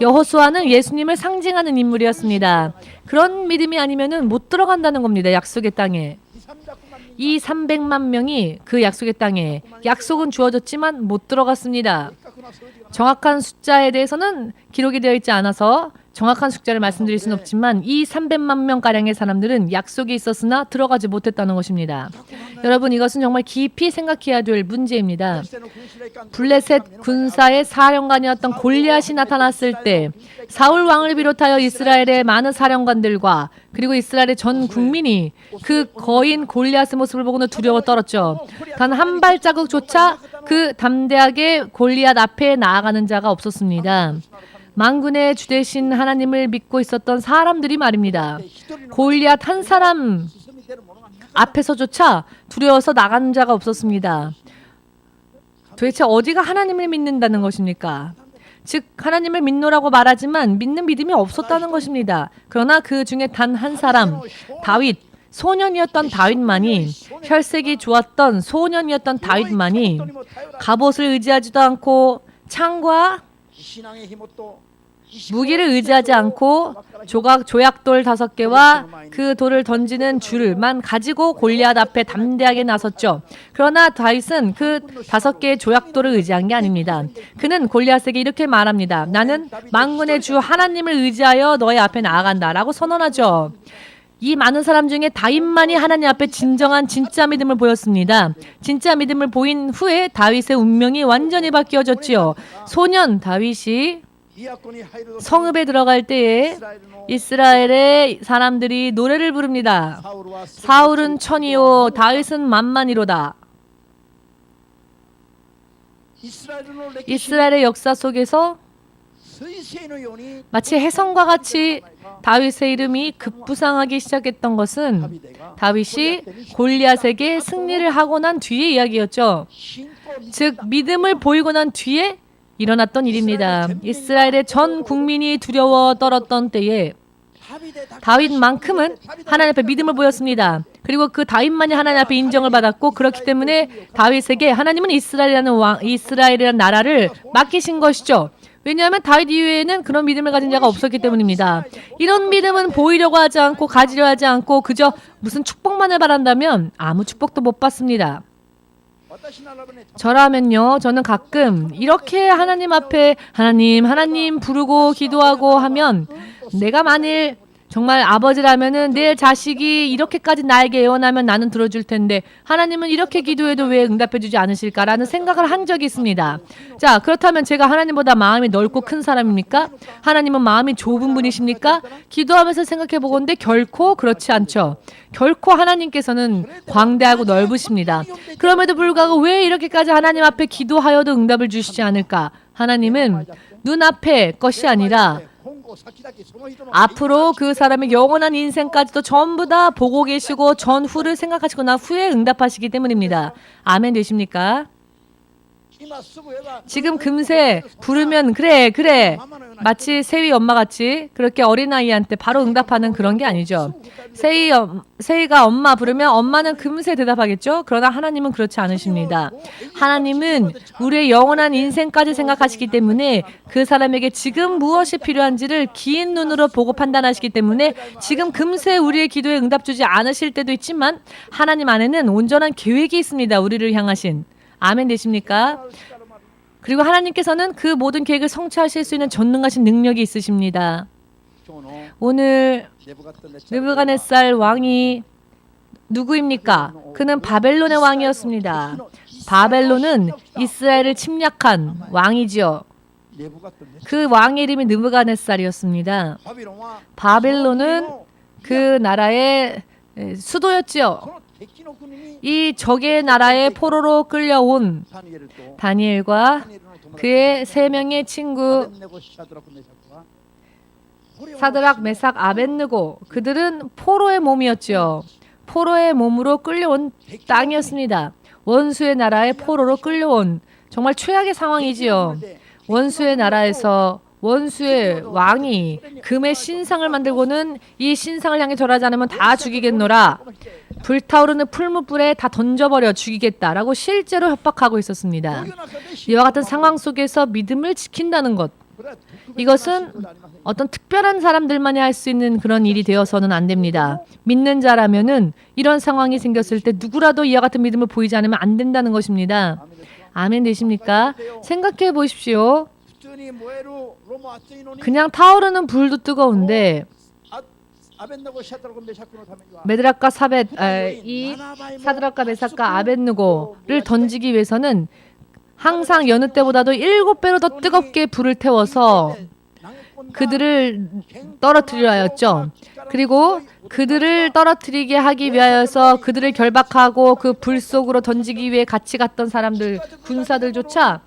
여호수아는 예수님을 상징하는 인물이었습니다. 그런 믿음이 아니면은 못 들어간다는 겁니다. 약속의 땅에. 이 300만 명이 그 약속의 땅에 약속은 주어졌지만 못 들어갔습니다. 정확한 숫자에 대해서는 기록이 되어 있지 않아서 정확한 숫자를 말씀드릴 수는 없지만 이 300만 명가량의 사람들은 약속이 있었으나 들어가지 못했다는 것입니다. 여러분, 이것은 정말 깊이 생각해야 될 문제입니다. 블레셋 군사의 사령관이었던 골리앗이 나타났을 때 사울 왕을 비롯하여 이스라엘의 많은 사령관들과 그리고 이스라엘의 전 국민이 그 거인 골리앗의 모습을 보고는 두려워 떨었죠. 단 한 발자국조차 그 담대하게 골리앗 앞에 나아가는 자가 없었습니다. 만군의 주 되신 하나님을 믿고 있었던 사람들이 말입니다. 골리앗 한 사람 앞에서조차 두려워서 나가는 자가 없었습니다. 도대체 어디가 하나님을 믿는다는 것입니까? 즉 하나님을 믿노라고 말하지만 믿는 믿음이 없었다는 것입니다. 그러나 그 중에 단 한 사람, 다윗, 소년이었던 다윗만이, 혈색이 좋았던 소년이었던 다윗만이 갑옷을 의지하지도 않고 창과 무기를 의지하지 않고 조약돌 5개와 그 돌을 던지는 줄만 가지고 골리앗 앞에 담대하게 나섰죠. 그러나 다윗은 그 5개의 조약돌을 의지한 게 아닙니다. 그는 골리앗에게 이렇게 말합니다. 나는 만군의 주 하나님을 의지하여 너의 앞에 나아간다 라고 선언하죠. 이 많은 사람 중에 다윗만이 하나님 앞에 진정한 진짜 믿음을 보였습니다. 진짜 믿음을 보인 후에 다윗의 운명이 완전히 바뀌어졌지요. 소년 다윗이 성읍에 들어갈 때에 이스라엘의 사람들이 노래를 부릅니다. 사울은 천이요 다윗은 만만이로다. 이스라엘의 역사 속에서 마치 혜성과 같이 다윗의 이름이 급부상하기 시작했던 것은 다윗이 골리앗에게 승리를 하고 난 뒤의 이야기였죠. 즉 믿음을 보이고 난 뒤에 일어났던 일입니다. 이스라엘의 전 국민이 두려워 떨었던 때에 다윗만큼은 하나님 앞에 믿음을 보였습니다. 그리고 그 다윗만이 하나님 앞에 인정을 받았고 그렇기 때문에 다윗에게 하나님은 이스라엘이라는 나라를 맡기신 것이죠. 왜냐하면 다윗 이후에는 그런 믿음을 가진 자가 없었기 때문입니다. 이런 믿음은 보이려고 하지 않고 가지려 하지 않고 그저 무슨 축복만을 바란다면 아무 축복도 못 받습니다. 저라면요, 저는 가끔 이렇게 하나님 앞에 하나님 부르고 기도하고 하면 내가 만일 정말 아버지라면은 내 자식이 이렇게까지 나에게 애원하면 나는 들어줄 텐데 하나님은 이렇게 기도해도 왜 응답해 주지 않으실까라는 생각을 한 적이 있습니다. 자, 그렇다면 제가 하나님보다 마음이 넓고 큰 사람입니까? 하나님은 마음이 좁은 분이십니까? 기도하면서 생각해 보건데 결코 그렇지 않죠. 결코 하나님께서는 광대하고 넓으십니다. 그럼에도 불구하고 왜 이렇게까지 하나님 앞에 기도하여도 응답을 주시지 않을까? 하나님은 눈앞의 것이 아니라 앞으로 그 사람의 영원한 인생까지도 전부 다 보고 계시고 전후를 생각하시고 난 후에 응답하시기 때문입니다. 아멘 되십니까? 지금 금세 부르면 그래 마치 세희 엄마같이 그렇게 어린아이한테 바로 응답하는 그런 게 아니죠. 세희가 엄마 부르면 엄마는 금세 대답하겠죠. 그러나 하나님은 그렇지 않으십니다. 하나님은 우리의 영원한 인생까지 생각하시기 때문에 그 사람에게 지금 무엇이 필요한지를 긴 눈으로 보고 판단하시기 때문에 지금 금세 우리의 기도에 응답 주지 않으실 때도 있지만 하나님 안에는 온전한 계획이 있습니다. 우리를 향하신. 아멘 되십니까? 그리고 하나님께서는 그 모든 계획을 성취하실 수 있는 전능하신 능력이 있으십니다. 오늘 느부갓네살 왕이 누구입니까? 그는 바벨론의 왕이었습니다. 바벨론은 이스라엘을 침략한 왕이지요. 그 왕의 이름이 느부갓네살이었습니다. 바벨론은 그 나라의 수도였지요. 이 적의 나라의 포로로 끌려온 다니엘과 그의 3명의 친구 사드락, 메삭, 아벳느고, 그들은 포로의 몸이었지요. 포로의 몸으로 끌려온 땅이었습니다. 원수의 나라의 포로로 끌려온 정말 최악의 상황이지요. 원수의 나라에서 원수의 왕이 금의 신상을 만들고는 이 신상을 향해 절하지 않으면 다 죽이겠노라. 불타오르는 풀무불에 다 던져버려 죽이겠다라고 실제로 협박하고 있었습니다. 이와 같은 상황 속에서 믿음을 지킨다는 것, 이것은 어떤 특별한 사람들만이 할 수 있는 그런 일이 되어서는 안 됩니다. 믿는 자라면은 이런 상황이 생겼을 때 누구라도 이와 같은 믿음을 보이지 않으면 안 된다는 것입니다. 아멘 되십니까? 생각해 보십시오. 그냥 타오르는 불도 뜨거운데 메드락과 이 사드락과 메삭과 아벳느고를 던지기 위해서는 항상 여느 때보다도 7배로 더 뜨겁게 불을 태워서 그들을 떨어뜨리려 하였죠. 그리고 그들을 떨어뜨리게 하기 위하여서 그들을 결박하고 그 불 속으로 던지기 위해 같이 갔던 사람들, 군사들조차,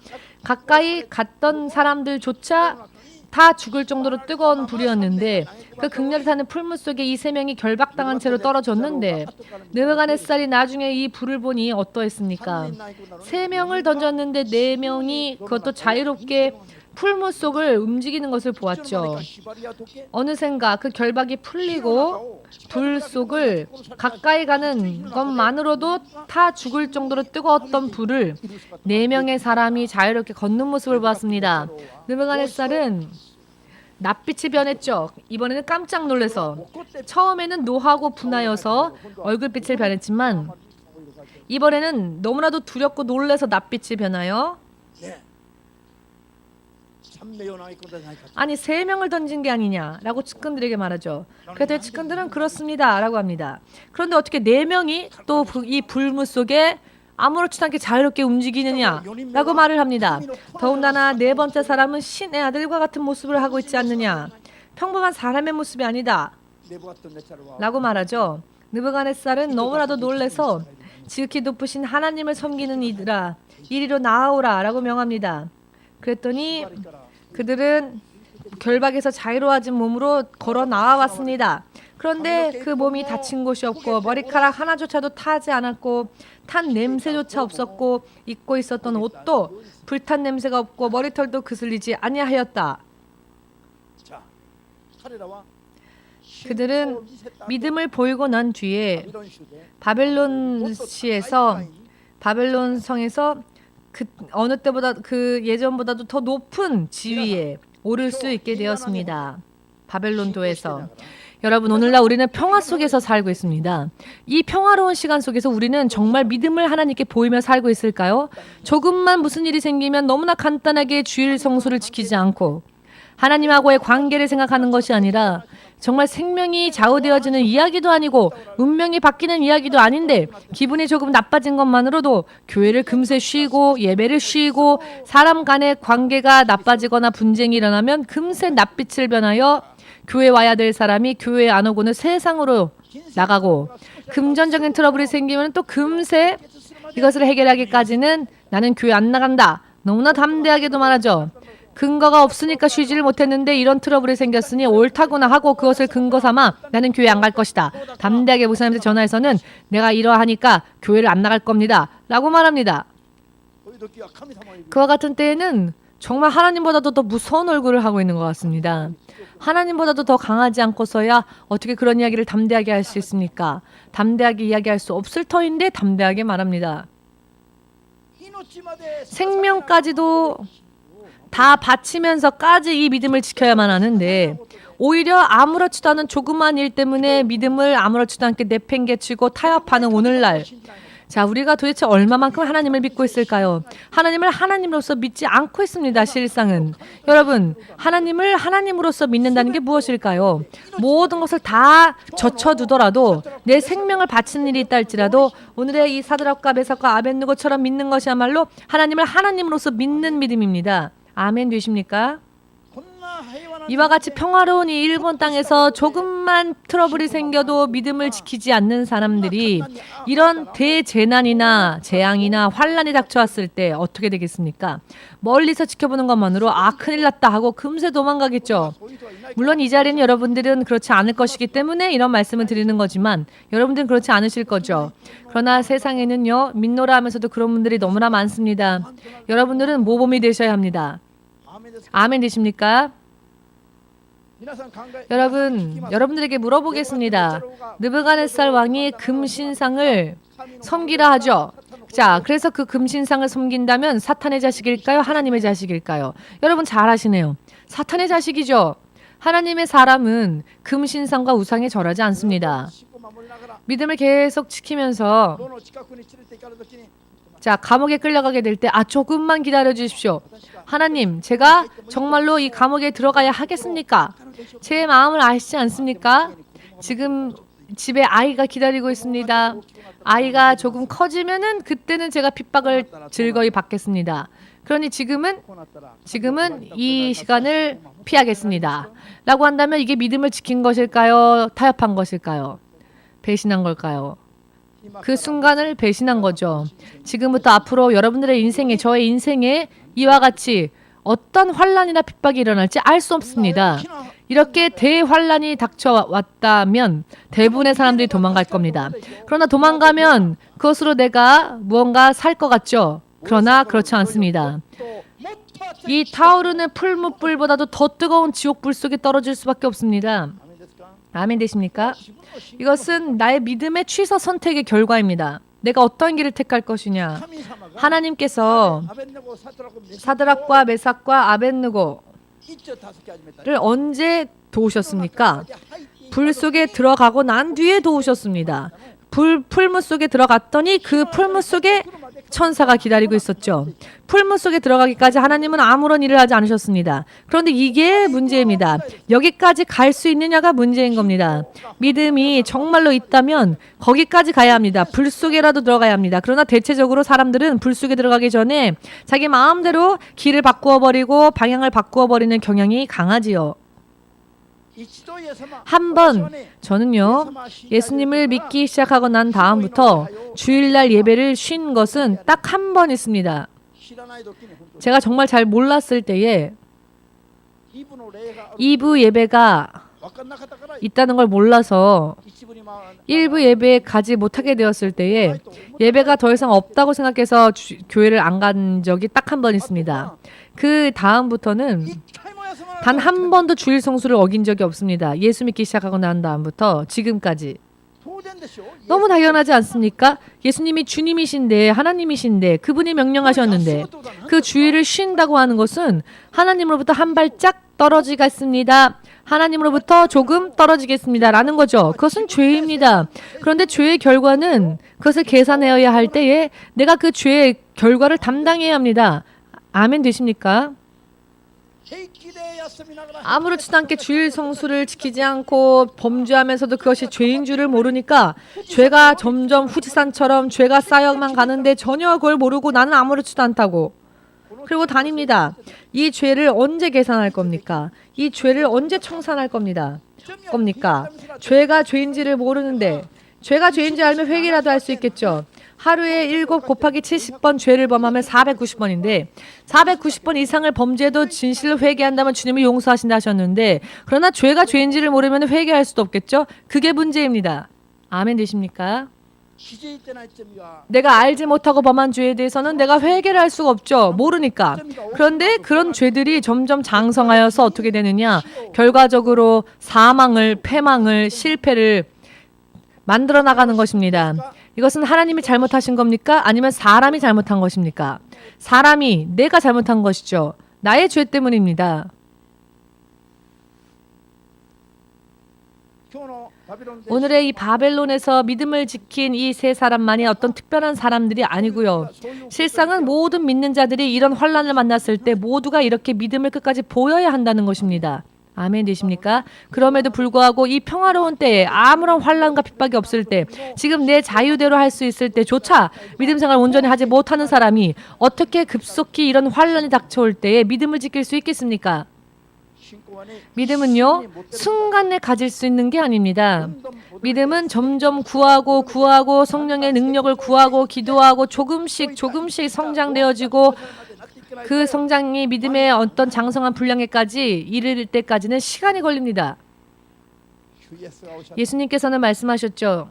가까이 갔던 사람들조차 다 죽을 정도로 뜨거운 불이었는데 그 극렬히 타는 풀무 속에 이 3명이 결박당한 채로 떨어졌는데 느부갓네살이 나중에 이 불을 보니 어떠했습니까? 3명을 던졌는데 4명이 그것도 자유롭게 풀무 속을 움직이는 것을 보았죠. 어느샌가 그 결박이 풀리고 불 속을 가까이 가는 것만으로도 타 죽을 정도로 뜨거웠던 불을 4명의 사람이 자유롭게 걷는 모습을 보았습니다. 느부갓네살은 낯빛이 변했죠. 이번에는 깜짝 놀라서 처음에는 노하고 분하여서 얼굴빛을 변했지만 이번에는 너무나도 두렵고 놀라서 낯빛이 변하여 아니 3명을 던진 게 아니냐라고 측근들에게 말하죠. 그랬더니 측근들은 그렇습니다 라고 합니다. 그런데 어떻게 4명이 또 이 불무 속에 아무렇지도 않게 자유롭게 움직이느냐라고 말을 합니다. 더군다나 4번째 사람은 신의 아들과 같은 모습을 하고 있지 않느냐. 평범한 사람의 모습이 아니다 라고 말하죠. 느부갓네살은 너무나도 놀라서 지극히 높으신 하나님을 섬기는 이들아 이리로 나아오라 라고 명합니다. 그랬더니 그들은 결박에서 자유로워진 몸으로 걸어 나와왔습니다. 그런데 그 몸이 다친 곳이 없고 머리카락 하나조차도 타지 않았고 탄 냄새조차 없었고 입고 있었던 옷도 불탄 냄새가 없고 머리털도 그슬리지 아니하였다. 그들은 믿음을 보이고 난 뒤에 바벨론시에서 바벨론 성에서 그 어느 때보다 그 예전보다도 더 높은 지위에 오를 수 있게 되었습니다. 바벨론도에서. 여러분 오늘날 우리는 평화 속에서 살고 있습니다. 이 평화로운 시간 속에서 우리는 정말 믿음을 하나님께 보이며 살고 있을까요? 조금만 무슨 일이 생기면 너무나 간단하게 주일 성수를 지키지 않고 하나님하고의 관계를 생각하는 것이 아니라 정말 생명이 좌우되어지는 이야기도 아니고 운명이 바뀌는 이야기도 아닌데 기분이 조금 나빠진 것만으로도 교회를 금세 쉬고 예배를 쉬고 사람 간의 관계가 나빠지거나 분쟁이 일어나면 금세 낯빛을 변하여 교회 와야 될 사람이 교회에 안 오고는 세상으로 나가고 금전적인 트러블이 생기면 또 금세 이것을 해결하기까지는 나는 교회 안 나간다. 너무나 담대하게도 말하죠. 근거가 없으니까 쉬지를 못했는데 이런 트러블이 생겼으니 옳다구나 하고 그것을 근거 삼아 나는 교회 안 갈 것이다. 담대하게 목사님한테 전화해서는 내가 이러하니까 교회를 안 나갈 겁니다. 라고 말합니다. 그와 같은 때에는 정말 하나님보다도 더 무서운 얼굴을 하고 있는 것 같습니다. 하나님보다도 더 강하지 않고서야 어떻게 그런 이야기를 담대하게 할 수 있습니까? 담대하게 이야기할 수 없을 터인데 담대하게 말합니다. 생명까지도 다 바치면서까지 이 믿음을 지켜야만 하는데 오히려 아무렇지도 않은 조그만 일 때문에 믿음을 아무렇지도 않게 내팽개치고 타협하는 오늘날, 자, 우리가 도대체 얼마만큼 하나님을 믿고 있을까요? 하나님을 하나님으로서 믿지 않고 있습니다. 실상은. 여러분, 하나님을 하나님으로서 믿는다는 게 무엇일까요? 모든 것을 다 젖혀두더라도 내 생명을 바치는 일이 있다 할지라도 오늘의 이 사드락과 메삭과 아벳느고처럼 믿는 것이야말로 하나님을 하나님으로서 믿는 믿음입니다. 아멘 되십니까? 이와 같이 평화로운 이 일본 땅에서 조금만 트러블이 생겨도 믿음을 지키지 않는 사람들이 이런 대재난이나 재앙이나 환란이 닥쳐왔을 때 어떻게 되겠습니까? 멀리서 지켜보는 것만으로 아 큰일 났다 하고 금세 도망가겠죠. 물론 이 자리는 여러분들은 그렇지 않을 것이기 때문에 이런 말씀을 드리는 거지만 여러분들은 그렇지 않으실 거죠. 그러나 세상에는요, 믿노라 하면서도 그런 분들이 너무나 많습니다. 여러분들은 모범이 되셔야 합니다. 아멘 되십니까? 여러분, 여러분들에게 물어보겠습니다. 느부갓네살 왕이 금신상을 섬기라 하죠. 자, 그래서 그 금신상을 섬긴다면 사탄의 자식일까요? 하나님의 자식일까요? 여러분 잘 아시네요. 사탄의 자식이죠. 하나님의 사람은 금신상과 우상에 절하지 않습니다. 믿음을 계속 지키면서 자, 감옥에 끌려가게 될 때 조금만 기다려 주십시오. 하나님, 제가 정말로 이 감옥에 들어가야 하겠습니까? 제 마음을 아시지 않습니까? 지금 집에 아이가 기다리고 있습니다. 아이가 조금 커지면은 그때는 제가 핍박을 즐거이 받겠습니다. 그러니 지금은 이 시간을 피하겠습니다. 라고 한다면 이게 믿음을 지킨 것일까요? 타협한 것일까요? 배신한 걸까요? 그 순간을 배신한 거죠. 지금부터 앞으로 여러분들의 인생에, 저의 인생에 이와 같이 어떤 환란이나 핍박이 일어날지 알 수 없습니다. 이렇게 대환란이 닥쳐왔다면 대부분의 사람들이 도망갈 겁니다. 그러나 도망가면 그것으로 내가 무언가 살 것 같죠? 그러나 그렇지 않습니다. 이 타오르는 풀무불보다도 더 뜨거운 지옥불 속에 떨어질 수밖에 없습니다. 아멘 되십니까? 이것은 나의 믿음의 취사 선택의 결과입니다. 내가 어떤 길을 택할 것이냐. 하나님께서 사드락과 메삭과 아벳느고를 언제 도우셨습니까? 불 속에 들어가고 난 뒤에 도우셨습니다. 풀무 속에 들어갔더니 그 풀무 속에 천사가 기다리고 있었죠. 풀무 속에 들어가기까지 하나님은 아무런 일을 하지 않으셨습니다. 그런데 이게 문제입니다. 여기까지 갈 수 있느냐가 문제인 겁니다. 믿음이 정말로 있다면 거기까지 가야 합니다. 불 속에라도 들어가야 합니다. 그러나 대체적으로 사람들은 불 속에 들어가기 전에 자기 마음대로 길을 바꾸어 버리고 방향을 바꾸어 버리는 경향이 강하지요. 한번 저는요, 예수님을 믿기 시작하고 난 다음부터 주일날 예배를 쉰 것은 딱 한 번 있습니다. 제가 정말 잘 몰랐을 때에 2부 예배가 있다는 걸 몰라서 1부 예배에 가지 못하게 되었을 때에 예배가 더 이상 없다고 생각해서 교회를 안 간 적이 딱 한 번 있습니다. 그 다음부터는 단 한 번도 주일 성수를 어긴 적이 없습니다. 예수 믿기 시작하고 난 다음부터 지금까지. 너무 당연하지 않습니까? 예수님이 주님이신데 하나님이신데 그분이 명령하셨는데 그 주일을 쉰다고 하는 것은 하나님으로부터 한 발짝 떨어지겠습니다. 하나님으로부터 조금 떨어지겠습니다. 라는 거죠. 그것은 죄입니다. 그런데 죄의 결과는 그것을 계산해야 할 때에 내가 그 죄의 결과를 담당해야 합니다. 아멘 되십니까? 아무렇지도 않게 주일 성수를 지키지 않고 범죄하면서도 그것이 죄인 줄을 모르니까 죄가 점점 후지산처럼 죄가 쌓여만 가는데 전혀 그걸 모르고 나는 아무렇지도 않다고 그리고 다닙니다. 이 죄를 언제 계산할 겁니까? 이 죄를 언제 청산할 겁니다. 죄가 죄인지를 모르는데 죄가 죄인지 알면 회개라도 할 수 있겠죠. 하루에 7 곱하기 70번 죄를 범하면 490번인데 490번 이상을 범죄해도 진실로 회개한다면 주님이 용서하신다 하셨는데 그러나 죄가 죄인지를 모르면 회개할 수도 없겠죠. 그게 문제입니다. 아멘 되십니까? 내가 알지 못하고 범한 죄에 대해서는 내가 회개를 할 수가 없죠. 모르니까. 그런데 그런 죄들이 점점 장성하여서 어떻게 되느냐. 결과적으로 사망을, 패망을, 실패를 만들어 나가는 것입니다. 이것은 하나님이 잘못하신 겁니까? 아니면 사람이 잘못한 것입니까? 사람이, 내가 잘못한 것이죠. 나의 죄 때문입니다. 오늘의 이 바벨론에서 믿음을 지킨 이 세 사람만이 어떤 특별한 사람들이 아니고요. 실상은 모든 믿는 자들이 이런 환란을 만났을 때 모두가 이렇게 믿음을 끝까지 보여야 한다는 것입니다. 아멘 되십니까? 그럼에도 불구하고 이 평화로운 때에 아무런 환란과 핍박이 없을 때 지금 내 자유대로 할 수 있을 때조차 믿음 생활 온전히 하지 못하는 사람이 어떻게 급속히 이런 환란이 닥쳐올 때에 믿음을 지킬 수 있겠습니까? 믿음은요, 순간에 가질 수 있는 게 아닙니다. 믿음은 점점 구하고 성령의 능력을 구하고 기도하고 조금씩 성장되어지고 그 성장이 믿음의 어떤 장성한 분량에까지 이를 때까지는 시간이 걸립니다. 예수님께서는 말씀하셨죠.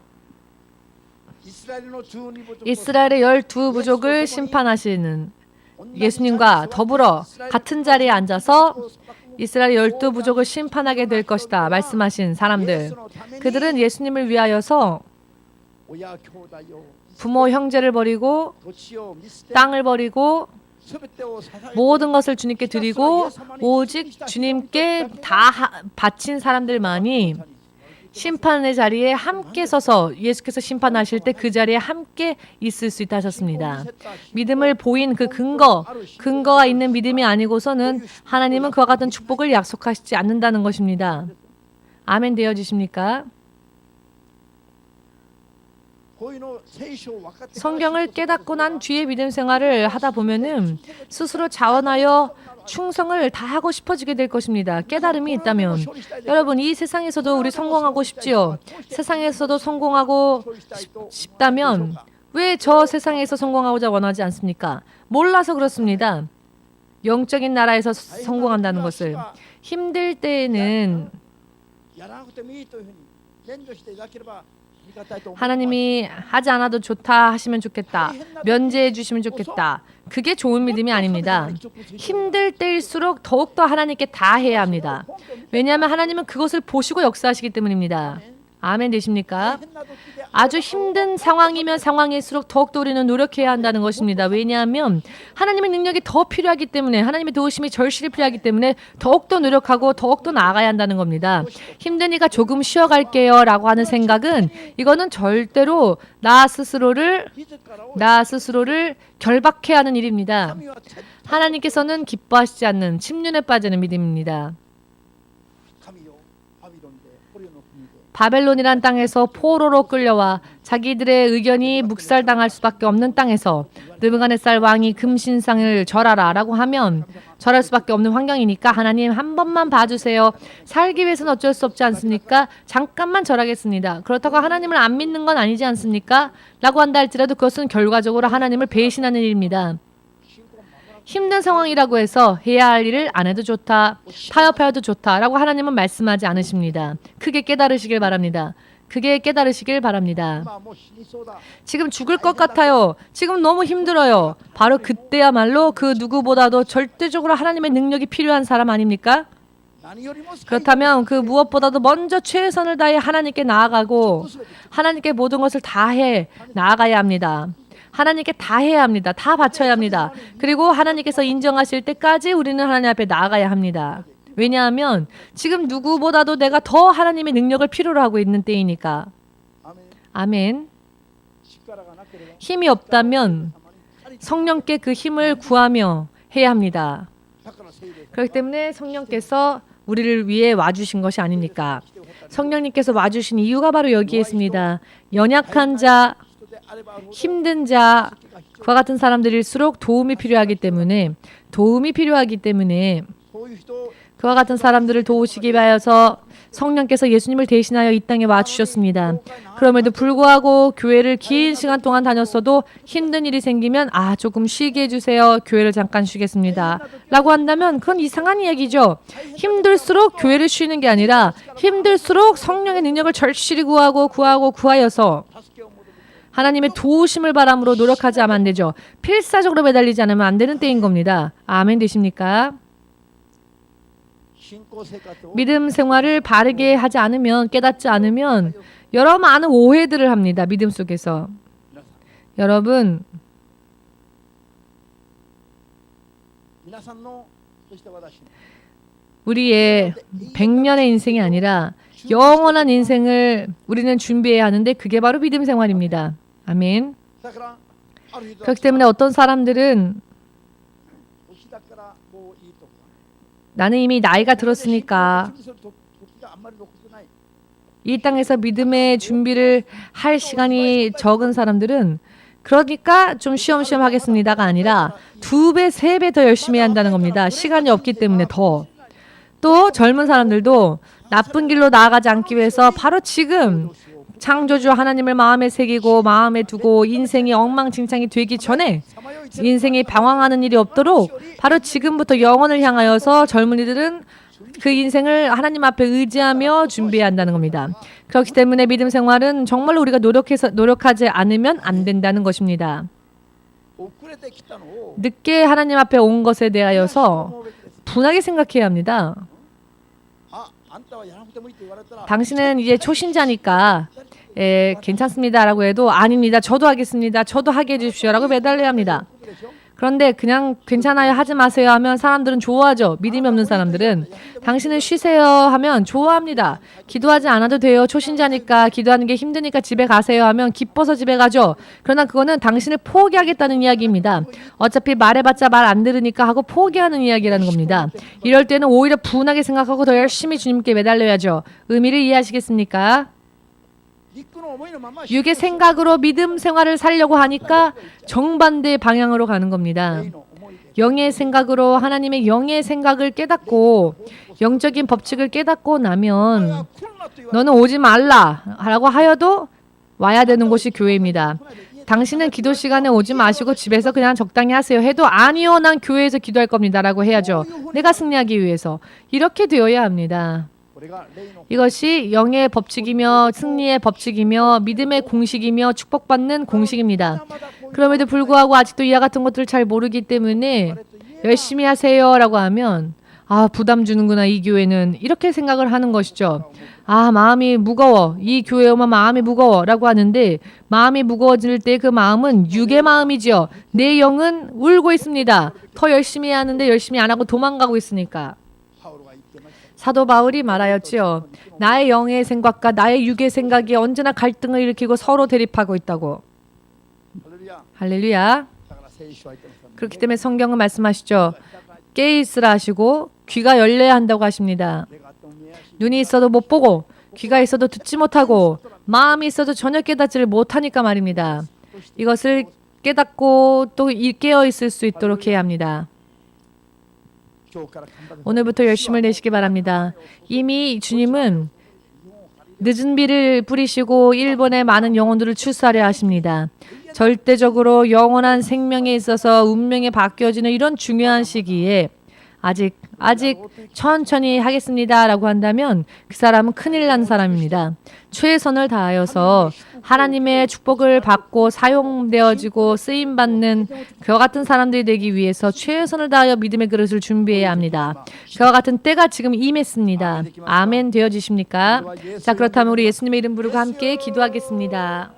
이스라엘의 12부족을 심판하시는 예수님과 더불어 같은 자리에 앉아서 이스라엘 12부족을 심판하게 될 것이다 말씀하신 사람들, 그들은 예수님을 위하여서 부모 형제를 버리고 땅을 버리고 모든 것을 주님께 드리고 오직 주님께 다 바친 사람들만이 심판의 자리에 함께 서서 예수께서 심판하실 때 그 자리에 함께 있을 수 있다 하셨습니다. 믿음을 보인 그 근거가 있는 믿음이 아니고서는 하나님은 그와 같은 축복을 약속하시지 않는다는 것입니다. 아멘 되어지십니까? 성경을 깨닫고 난 뒤에 믿음 생활을 하다 보면은 스스로 자원하여 충성을 다하고 싶어지게 될 것입니다. 깨달음이 있다면. 여러분, 이 세상에서도 우리 성공하고 싶지요. 세상에서도 성공하고 싶다면 왜 저 세상에서 성공하고자 원하지 않습니까? 몰라서 그렇습니다. 영적인 나라에서 성공한다는 것을. 힘들 때에는 하나님이 하지 않아도 좋다 하시면 좋겠다. 면제해 주시면 좋겠다. 그게 좋은 믿음이 아닙니다. 힘들 때일수록 더욱더 하나님께 다 해야 합니다. 왜냐하면 하나님은 그것을 보시고 역사하시기 때문입니다. 아멘 되십니까? 아주 힘든 상황이면 상황일수록 더욱더 우리는 노력해야 한다는 것입니다. 왜냐하면 하나님의 능력이 더 필요하기 때문에, 하나님의 도우심이 절실히 필요하기 때문에 더욱더 노력하고 더욱더 나아가야 한다는 겁니다. 힘드니까 조금 쉬어갈게요 라고 하는 생각은, 이거는 절대로 나 스스로를 결박해야 하는 일입니다. 하나님께서는 기뻐하시지 않는 침륜에 빠지는 믿음입니다. 바벨론이란 땅에서 포로로 끌려와 자기들의 의견이 묵살당할 수밖에 없는 땅에서 느부갓네살 왕이 금신상을 절하라 라고 하면 절할 수밖에 없는 환경이니까 하나님 한 번만 봐주세요. 살기 위해서는 어쩔 수 없지 않습니까? 잠깐만 절하겠습니다. 그렇다고 하나님을 안 믿는 건 아니지 않습니까? 라고 한다 할지라도 그것은 결과적으로 하나님을 배신하는 일입니다. 힘든 상황이라고 해서 해야 할 일을 안 해도 좋다, 타협해도 좋다라고 하나님은 말씀하지 않으십니다. 크게 깨달으시길 바랍니다. 그게 깨달으시길 바랍니다. 지금 죽을 것 같아요. 지금 너무 힘들어요. 바로 그때야말로 그 누구보다도 절대적으로 하나님의 능력이 필요한 사람 아닙니까? 그렇다면 그 무엇보다도 먼저 최선을 다해 하나님께 나아가고 하나님께 모든 것을 다해 나아가야 합니다. 하나님께 다 해야 합니다. 다 바쳐야 합니다. 그리고 하나님께서 인정하실 때까지 우리는 하나님 앞에 나아가야 합니다. 왜냐하면 지금 누구보다도 내가 더 하나님의 능력을 필요로 하고 있는 때이니까. 아멘. 힘이 없다면 성령께 그 힘을 구하며 해야 합니다. 그렇기 때문에 성령께서 우리를 위해 와주신 것이 아닙니까? 성령님께서 와주신 이유가 바로 여기에 있습니다. 연약한 자, 힘든 자, 그와 같은 사람들일수록 도움이 필요하기 때문에 그와 같은 사람들을 도우시기 위하여서 성령께서 예수님을 대신하여 이 땅에 와주셨습니다. 그럼에도 불구하고 교회를 긴 시간 동안 다녔어도 힘든 일이 생기면 조금 쉬게 해주세요. 교회를 잠깐 쉬겠습니다. 라고 한다면 그건 이상한 이야기죠. 힘들수록 교회를 쉬는 게 아니라 힘들수록 성령의 능력을 절실히 구하여서 하나님의 도우심을 바람으로 노력하지 않으면 안 되죠. 필사적으로 매달리지 않으면 안 되는 때인 겁니다. 아멘 되십니까? 믿음 생활을 바르게 하지 않으면, 깨닫지 않으면 여러 많은 오해들을 합니다. 믿음 속에서. 여러분, 우리의 100년의 인생이 아니라 영원한 인생을 우리는 준비해야 하는데 그게 바로 믿음 생활입니다. 아멘. 그렇기 때문에 어떤 사람들은 나는 이미 나이가 들었으니까 이 땅에서 믿음의 준비를 할 시간이 적은 사람들은 그러니까 좀 쉬엄쉬엄 하겠습니다가 아니라 2배, 3배 더 열심히 해야 한다는 겁니다. 시간이 없기 때문에 더 또 젊은 사람들도 나쁜 길로 나아가지 않기 위해서 바로 지금 창조주 하나님을 마음에 새기고 마음에 두고 인생이 엉망진창이 되기 전에 인생이 방황하는 일이 없도록 바로 지금부터 영혼을 향하여서 젊은이들은 그 인생을 하나님 앞에 의지하며 준비해야 한다는 겁니다. 그렇기 때문에 믿음 생활은 정말로 우리가 노력하지 않으면 안 된다는 것입니다. 늦게 하나님 앞에 온 것에 대하여서 분하게 생각해야 합니다. 당신은 이제 초신자니까 괜찮습니다라고 해도 아닙니다. 저도 하겠습니다. 저도 하게 해주십시오라고 매달려야 합니다. 그런데 그냥 괜찮아요 하지 마세요 하면 사람들은 좋아하죠. 믿음이 없는 사람들은 당신은 쉬세요 하면 좋아합니다. 기도하지 않아도 돼요. 초신자니까 기도하는 게 힘드니까 집에 가세요 하면 기뻐서 집에 가죠. 그러나 그거는 당신을 포기하겠다는 이야기입니다. 어차피 말해봤자 말 안 들으니까 하고 포기하는 이야기라는 겁니다. 이럴 때는 오히려 분하게 생각하고 더 열심히 주님께 매달려야죠. 의미를 이해하시겠습니까? 육의 생각으로 믿음 생활을 살려고 하니까 정반대 방향으로 가는 겁니다. 영의 생각으로 하나님의 영의 생각을 깨닫고 영적인 법칙을 깨닫고 나면 너는 오지 말라라고 하여도 와야 되는 곳이 교회입니다. 당신은 기도 시간에 오지 마시고 집에서 그냥 적당히 하세요 해도 아니요 난 교회에서 기도할 겁니다 라고 해야죠. 내가 승리하기 위해서. 이렇게 되어야 합니다. 이것이 영의 법칙이며 승리의 법칙이며 믿음의 공식이며 축복받는 공식입니다. 그럼에도 불구하고 아직도 이와 같은 것들을 잘 모르기 때문에 열심히 하세요 라고 하면 부담 주는구나 이 교회는 이렇게 생각을 하는 것이죠. 마음이 무거워. 이 교회 오면 마음이 무거워 라고 하는데 마음이 무거워질 때 그 마음은 육의 마음이지요. 내 영은 울고 있습니다. 더 열심히 해야 하는데 열심히 안 하고 도망가고 있으니까. 사도 바울이 말하였지요. 나의 영의 생각과 나의 육의 생각이 언제나 갈등을 일으키고 서로 대립하고 있다고. 할렐루야. 그렇기 때문에 성경은 말씀하시죠. 깨 있으라 하시고 귀가 열려야 한다고 하십니다. 눈이 있어도 못 보고 귀가 있어도 듣지 못하고 마음이 있어도 전혀 깨닫지를 못하니까 말입니다. 이것을 깨닫고 또 깨어 있을 수 있도록 해야 합니다. 오늘부터 열심을 내시기 바랍니다. 이미 주님은 늦은 비를 뿌리시고 일본의 많은 영혼들을 출사하려 하십니다. 절대적으로 영원한 생명에 있어서 운명이 바뀌어지는 이런 중요한 시기에 아직 천천히 하겠습니다라고 한다면 그 사람은 큰일 난 사람입니다. 최선을 다하여서 하나님의 축복을 받고 사용되어지고 쓰임받는 그와 같은 사람들이 되기 위해서 최선을 다하여 믿음의 그릇을 준비해야 합니다. 그와 같은 때가 지금 임했습니다. 아멘 되어지십니까? 자, 그렇다면 우리 예수님의 이름 부르고 함께 기도하겠습니다.